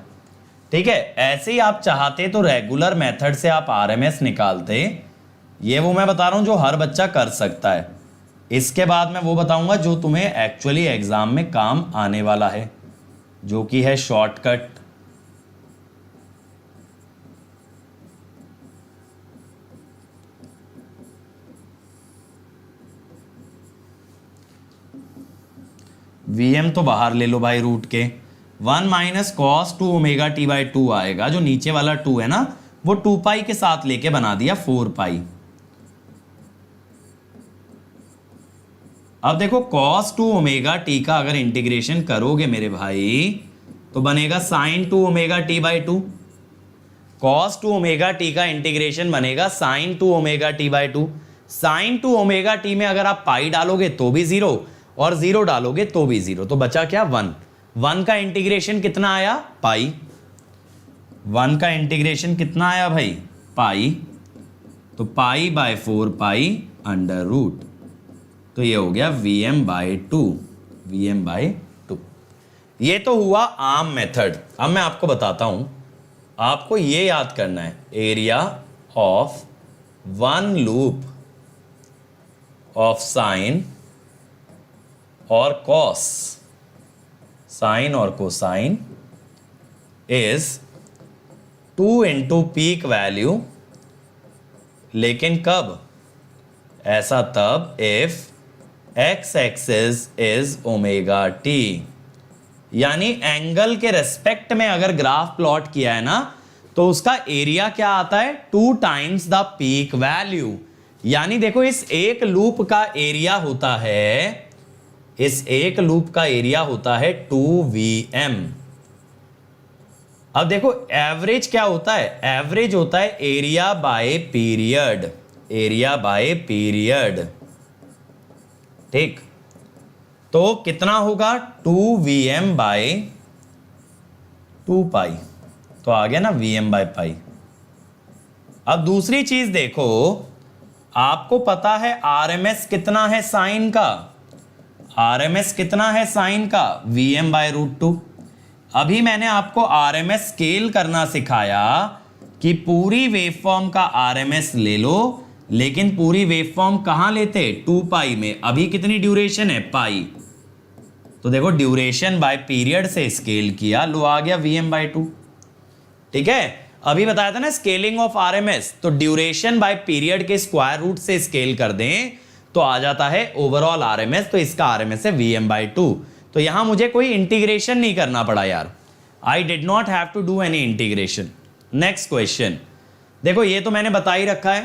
ठीक है, ऐसे ही आप चाहते तो रेगुलर मेथड से आप RMS निकालते, ये वो मैं बता रहा हूं जो हर बच्चा कर सकता है। इसके बाद मैं वो बताऊंगा जो तुम्हें एक्चुअली एग्जाम में काम आने वाला है, जो कि है शॉर्टकट। Vm तो बाहर ले लो भाई, रूट के 1 minus cos 2 omega T by 2 आएगा, जो नीचे वाला 2 है ना वो 2 पाई के साथ लेके बना दिया 4 पाई। अब देखो cos 2 ओमेगा टी का अगर इंटीग्रेशन करोगे मेरे भाई तो बनेगा sin 2 omega T by 2। cos 2 omega T का इंटीग्रेशन बनेगा sin 2 omega T by 2। sin 2 omega T में अगर आप पाई डालोगे तो भी 0 और 0 डालोगे तो भी 0, तो बचा क्या 1। 1 का इंटीग्रेशन कितना आया, पाई। 1 का इंटीग्रेशन कितना आया भाई, पाई। तो pi by 4 pi under root, तो ये हो गया Vm बाय 2, Vm बाय 2। ये तो हुआ आम मेथड। अब मैं आपको बताता हूं, आपको ये याद करना है, area of one loop of sine और कॉस, साइन और cosine is 2 into peak value, लेकिन कब, ऐसा तब if x axis is omega T, यानी एंगल के रेस्पेक्ट में अगर ग्राफ प्लॉट किया है ना तो उसका एरिया क्या आता है, 2 टाइम्स द पीक वैल्यू। यानी देखो इस एक लूप का एरिया होता है, इस एक लूप का एरिया होता है 2Vm। अब देखो एवरेज क्या होता है, एवरेज होता है area bye period, area bye period. ठीक, तो कितना होगा 2Vm बाय 2 पाई, तो आ गया ना Vm बाय पाई। अब दूसरी चीज देखो, आपको पता है RMS कितना है साइन का, RMS कितना है साइन का, Vm बाय रूट 2। अभी मैंने आपको RMS स्केल करना सिखाया कि पूरी वेवफॉर्म का RMS ले लो, लेकिन पूरी वेवफॉर्म कहां लेते, 2 पाई में। अभी कितनी ड्यूरेशन है, पाई, तो देखो ड्यूरेशन बाय पीरियड से स्केल किया, लो आ गया Vm बाय 2। ठीक है, अभी बताया था ना स्केलिंग ऑफ RMS, तो ड्यूरेशन बाय पीरियड के स्क्वायर रूट से स्केल कर दें तो आ जाता है ओवरऑल RMS, तो इसका RMS है Vm बाय 2। तो यहां मुझे कोई इंटीग्रेशन नहीं करना पड़ा यार, I did not have to do any integration. Next question देखो, ये तो मैंने बता ही रखा है,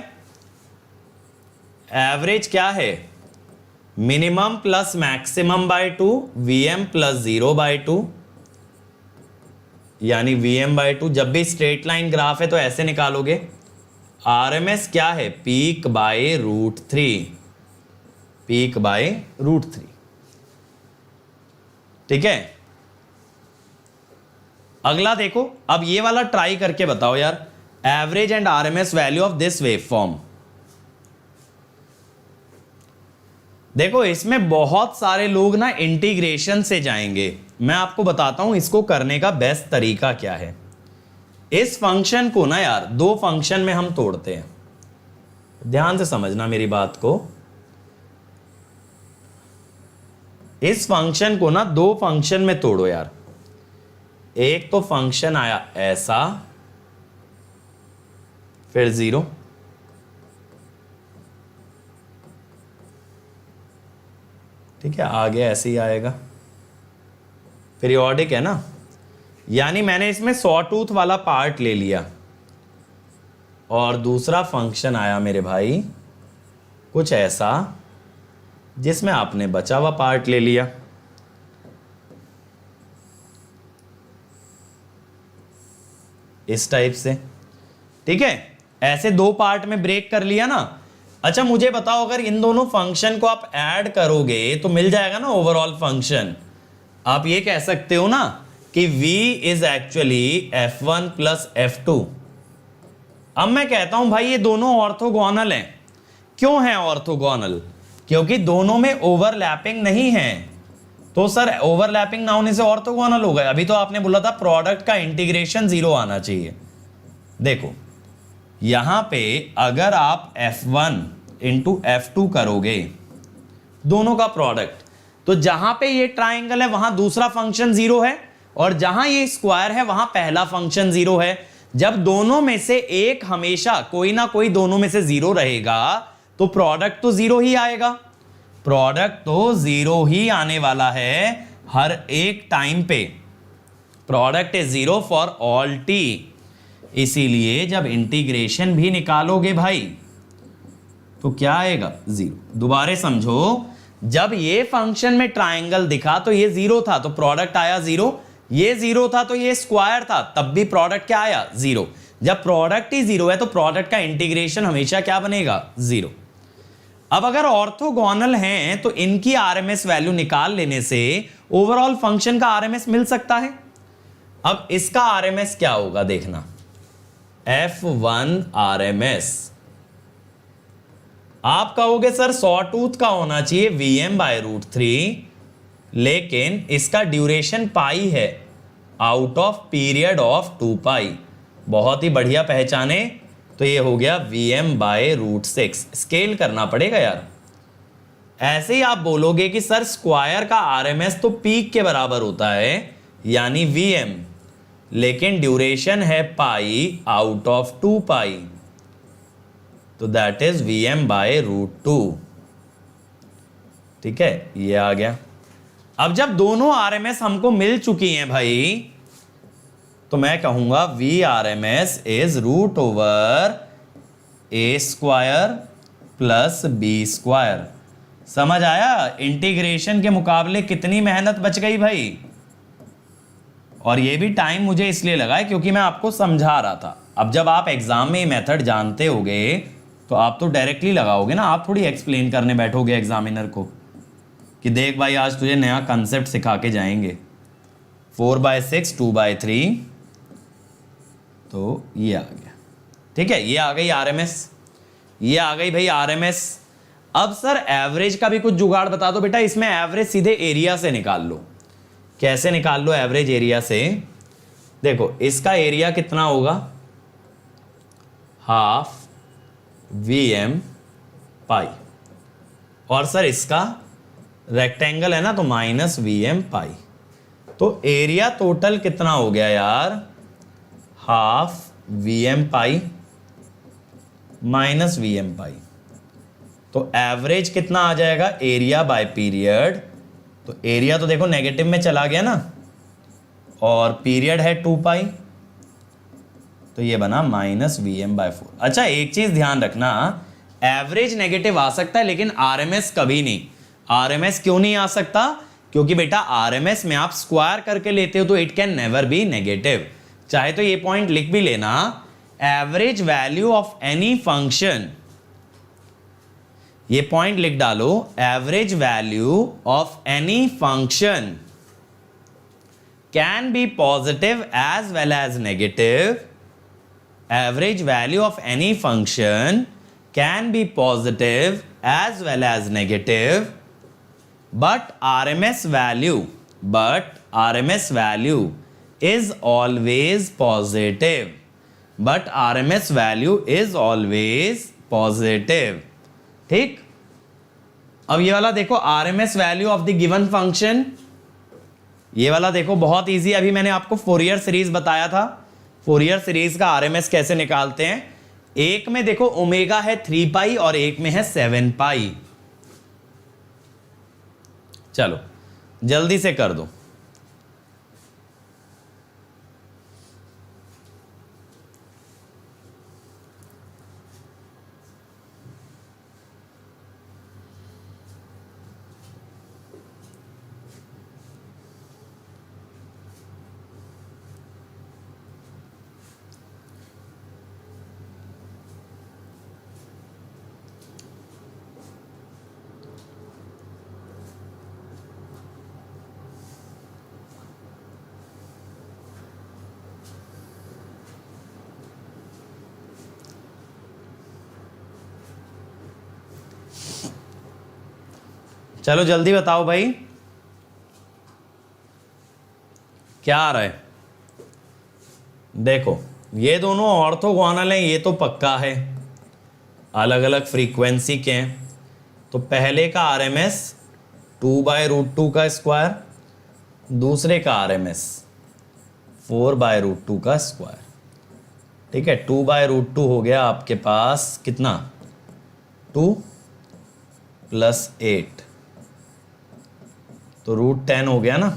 एवरेज क्या है, minimum plus maximum by 2, Vm plus 0 by 2, यानी Vm बाय 2। जब भी स्ट्रेट लाइन ग्राफ है तो ऐसे निकालोगे। RMS क्या है, peak by root 3, peak by root 3। ठीक है, अगला देखो, अब ये वाला ट्राई करके बताओ यार, average and RMS value of this wave form. देखो इसमें बहुत सारे लोग ना इंटीग्रेशन से जाएंगे, मैं आपको बताता हूं इसको करने का बेस्ट तरीका क्या है। इस फंक्शन को ना यार दो फंक्शन में हम तोड़ते हैं, ध्यान से समझना मेरी बात को। इस फंक्शन को ना दो फंक्शन में तोड़ो यार। एक तो फंक्शन आया ऐसा, फिर 0, ठीक है, आगे ऐसे ही आएगा, पीरियोडिक है ना, यानी मैंने इसमें सॉटूथ वाला पार्ट ले लिया। और दूसरा फंक्शन आया मेरे भाई कुछ ऐसा, जिसमें आपने बचा हुआ पार्ट ले लिया। इस टाइप से, ठीक है, ऐसे दो पार्ट में ब्रेक कर लिया ना। अच्छा मुझे बताओ, अगर इन दोनों फंक्शन को आप ऐड करोगे तो मिल जाएगा ना ओवरऑल फंक्शन। आप ये कह सकते हो ना कि v is actually f1 plus f2। अब मैं कहता हूं भाई ये दोनों ऑर्थोगोनल हैं। क्यों है ऑर्थोगोनल? क्योंकि दोनों में ओवरलैपिंग नहीं है। तो सर ओवरलैपिंग ना होने से ऑर्थोगोनल हो गए। अभी तो आपने बोला था प्रोडक्ट का इंटीग्रेशन 0 आना चाहिए। देखो यहां पे अगर आप f1 इंटू f2 करोगे दोनों का प्रोडक्ट, तो जहां पे ये ट्राइंगल है वहां दूसरा फंक्शन 0 है, और जहां ये स्क्वायर है वहां पहला फंक्शन 0 है। जब दोनों में से एक हमेशा कोई ना कोई दोनों में से 0 रहेगा तो प्रोडक्ट तो 0 ही आएगा। प्रोडक्ट तो 0 ही आने वाला है हर एक टाइम पे। Product is 0 for all t। इसीलिए जब इंटीग्रेशन भी निकालोगे भाई तो क्या आएगा? 0। दोबारा समझो, जब ये फंक्शन में ट्राइंगल दिखा तो ये 0 था तो प्रोडक्ट आया 0, ये 0 था तो ये स्क्वायर था तब भी प्रोडक्ट क्या आया? 0। जब प्रोडक्ट ही 0 है तो प्रोडक्ट का इंटीग्रेशन हमेशा क्या बनेगा? 0। अब अगर ऑर्थोगोनल हैं तो इनकी आरएमएस वैल्यू निकाल लेने से ओवरऑल फंक्शन का आरएमएस मिल सकता है। अब इसका आरएमएस क्या होगा देखना, f1 RMS। आप कहोगे सर सॉटूथ का होना चाहिए Vm/√3, लेकिन इसका ड्यूरेशन पाई है आउट ऑफ पीरियड ऑफ 2 पाई। बहुत ही बढ़िया पहचाने, तो ये हो गया Vm/√6। स्केल करना पड़ेगा यार। ऐसे ही आप बोलोगे कि सर स्क्वायर का RMS तो पीक के बराबर होता है यानी Vm, लेकिन ड्यूरेशन है पाई आउट ऑफ 2 पाई, तो दैट इज Vm/√2। ठीक है, ये आ गया। अब जब दोनों RMS हमको मिल चुकी हैं भाई, तो मैं कहूंगा VRMS is √A² plus B²। समझ आया इंटीग्रेशन के मुकाबले कितनी मेहनत बच गई भाई? और ये भी टाइम मुझे इसलिए लगा है क्योंकि मैं आपको समझा रहा था। अब जब आप एग्जाम में ये मेथड जानते होगे तो आप तो डायरेक्टली लगाओगे ना, आप थोड़ी एक्सप्लेन करने बैठोगे एग्जामिनर को कि देख भाई आज तुझे नया कंसेप्ट सिखा के जाएंगे। 4/6 2/3, तो ये आ गया। ठीक है, ये आ गई RMS, ये आ गई भाई RMS। अब सर एवरेज का भी कुछ जुगाड़ बता दो बेटा। इसमें एवरेज सीधे एरिया से निकाल लो। कैसे निकाल लो एवरेज एरिया से? देखो इसका एरिया कितना होगा? हाफ Vm पाई, और सर इसका रेक्टेंगल है ना तो माइनस Vm पाई। तो एरिया टोटल कितना हो गया यार? Half Vm pi minus Vm पाई। तो एवरेज कितना आ जाएगा? Area bye period. तो एरिया तो देखो नेगेटिव में चला गया ना, और पीरियड है 2 पाई, तो ये बना माइनस Vm/4। अच्छा एक चीज ध्यान रखना, एवरेज नेगेटिव आ सकता है लेकिन RMS कभी नहीं। RMS क्यों नहीं आ सकता? क्योंकि बेटा RMS में आप स्क्वायर करके लेते हो तो it can never be negative. चाहे तो ये पॉइंट लिख भी लेना, average value of any function, ये पॉइंट लिख डालो, average value of any function can be positive as well as negative. Average value of any function can be positive as well as negative but RMS value is always positive. But RMS value is always positive. ठीक, अब ये वाला देखो, RMS value of the given function, ये वाला देखो बहुत easy, अभी मैंने आपको फोरियर सीरीज बताया था, फोरियर सीरीज का RMS कैसे निकालते हैं। एक में देखो ओमेगा है 3 पाई और एक में है 7 पाई। चलो जल्दी से कर दो। चलो जल्दी बताओ भाई, क्या आ रहा है। देखो ये दोनों ऑर्थोगोनल हैं, ये तो पक्का है, अलग अलग फ्रीक्वेंसी के हैं। तो पहले का RMS 2/√2 का स्क्वायर, दूसरे का RMS 4/√2 का स्क्वायर। ठीक है, 2/√2 हो गया आपके पास कितना, 2 + 8, तो √10 हो गया ना,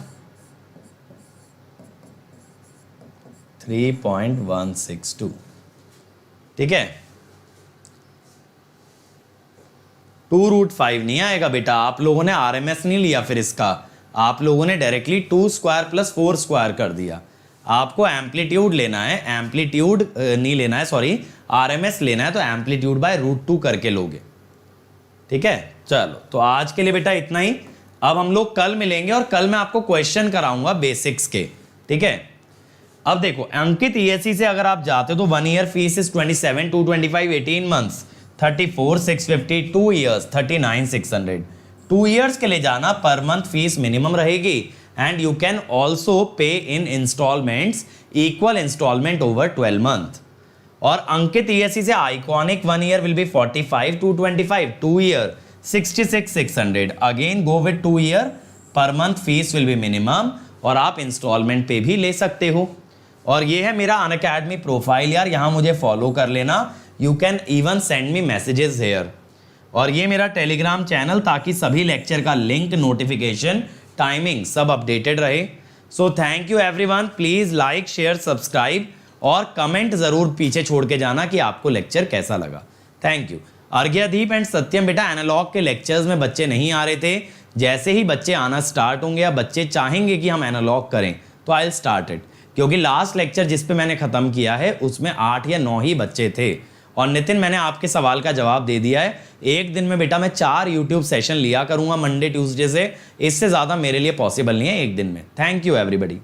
3.162। ठीक है, 2√5 नहीं आएगा बेटा, आप लोगों ने RMS नहीं लिया, फिर इसका आप लोगों ने डायरेक्टली 2 स्क्वायर + 4 स्क्वायर कर दिया। आपको एम्पलीट्यूड लेना है, एम्पलीट्यूड नहीं लेना है, सॉरी RMS लेना है, तो एम्पलीट्यूड बाय √2 करके लोगे। ठीक है, चलो तो आज के लिए बेटा इतना ही। अब हम लोग कल मिलेंगे और कल मैं आपको क्वेश्चन कराऊंगा बेसिक्स के। ठीक है, अब देखो अंकित ESE से अगर आप जाते हो तो 1 year fees is 27,225, 18 months 34,650, 2 years 39,600। 2 years के लिए जाना, पर मंथ फीस मिनिमम रहेगी and you can also pay in installments, equal installment over 12 month. और अंकित ESE से iconic 1 year will be 45,225, 2 year 66,600। Again go with 2 year, per month fees will be minimum, और आप instalment पे भी ले सकते हो। और ये है मेरा अनअकैडमी प्रोफाइल यार, यहाँ मुझे फॉलो कर लेना, you can even send me messages here. और ये मेरा टेलीग्राम चैनल, ताकि सभी लेक्चर का लिंक, नोटिफिकेशन, टाइमिंग सब अपडेटेड रहे। So thank you everyone, please like, share, subscribe और कमेंट जरूर पीछे छोड़ के जाना कि आपको लेक्चर कैसा लगा। Thank you. Arghyadeep and Satyam बेटा, एनालॉग के लेक्चर्स में बच्चे नहीं आ रहे थे, जैसे ही बच्चे आना स्टार्ट होंगे या बच्चे चाहेंगे कि हम एनालॉग करें तो आई विल स्टार्ट इट, क्योंकि लास्ट लेक्चर जिस पे मैंने ख़त्म किया है उसमें 8 या 9 ही बच्चे थे। और नितिन, मैंने आपके सवाल का जवाब दे दिया है। एक दिन में बेटा मैं 4 यूट्यूब सेशन लिया करूँगा मंडे ट्यूसडे से, इससे ज़्यादा मेरे लिए पॉसिबल नहीं है एक दिन में। Thank you everybody.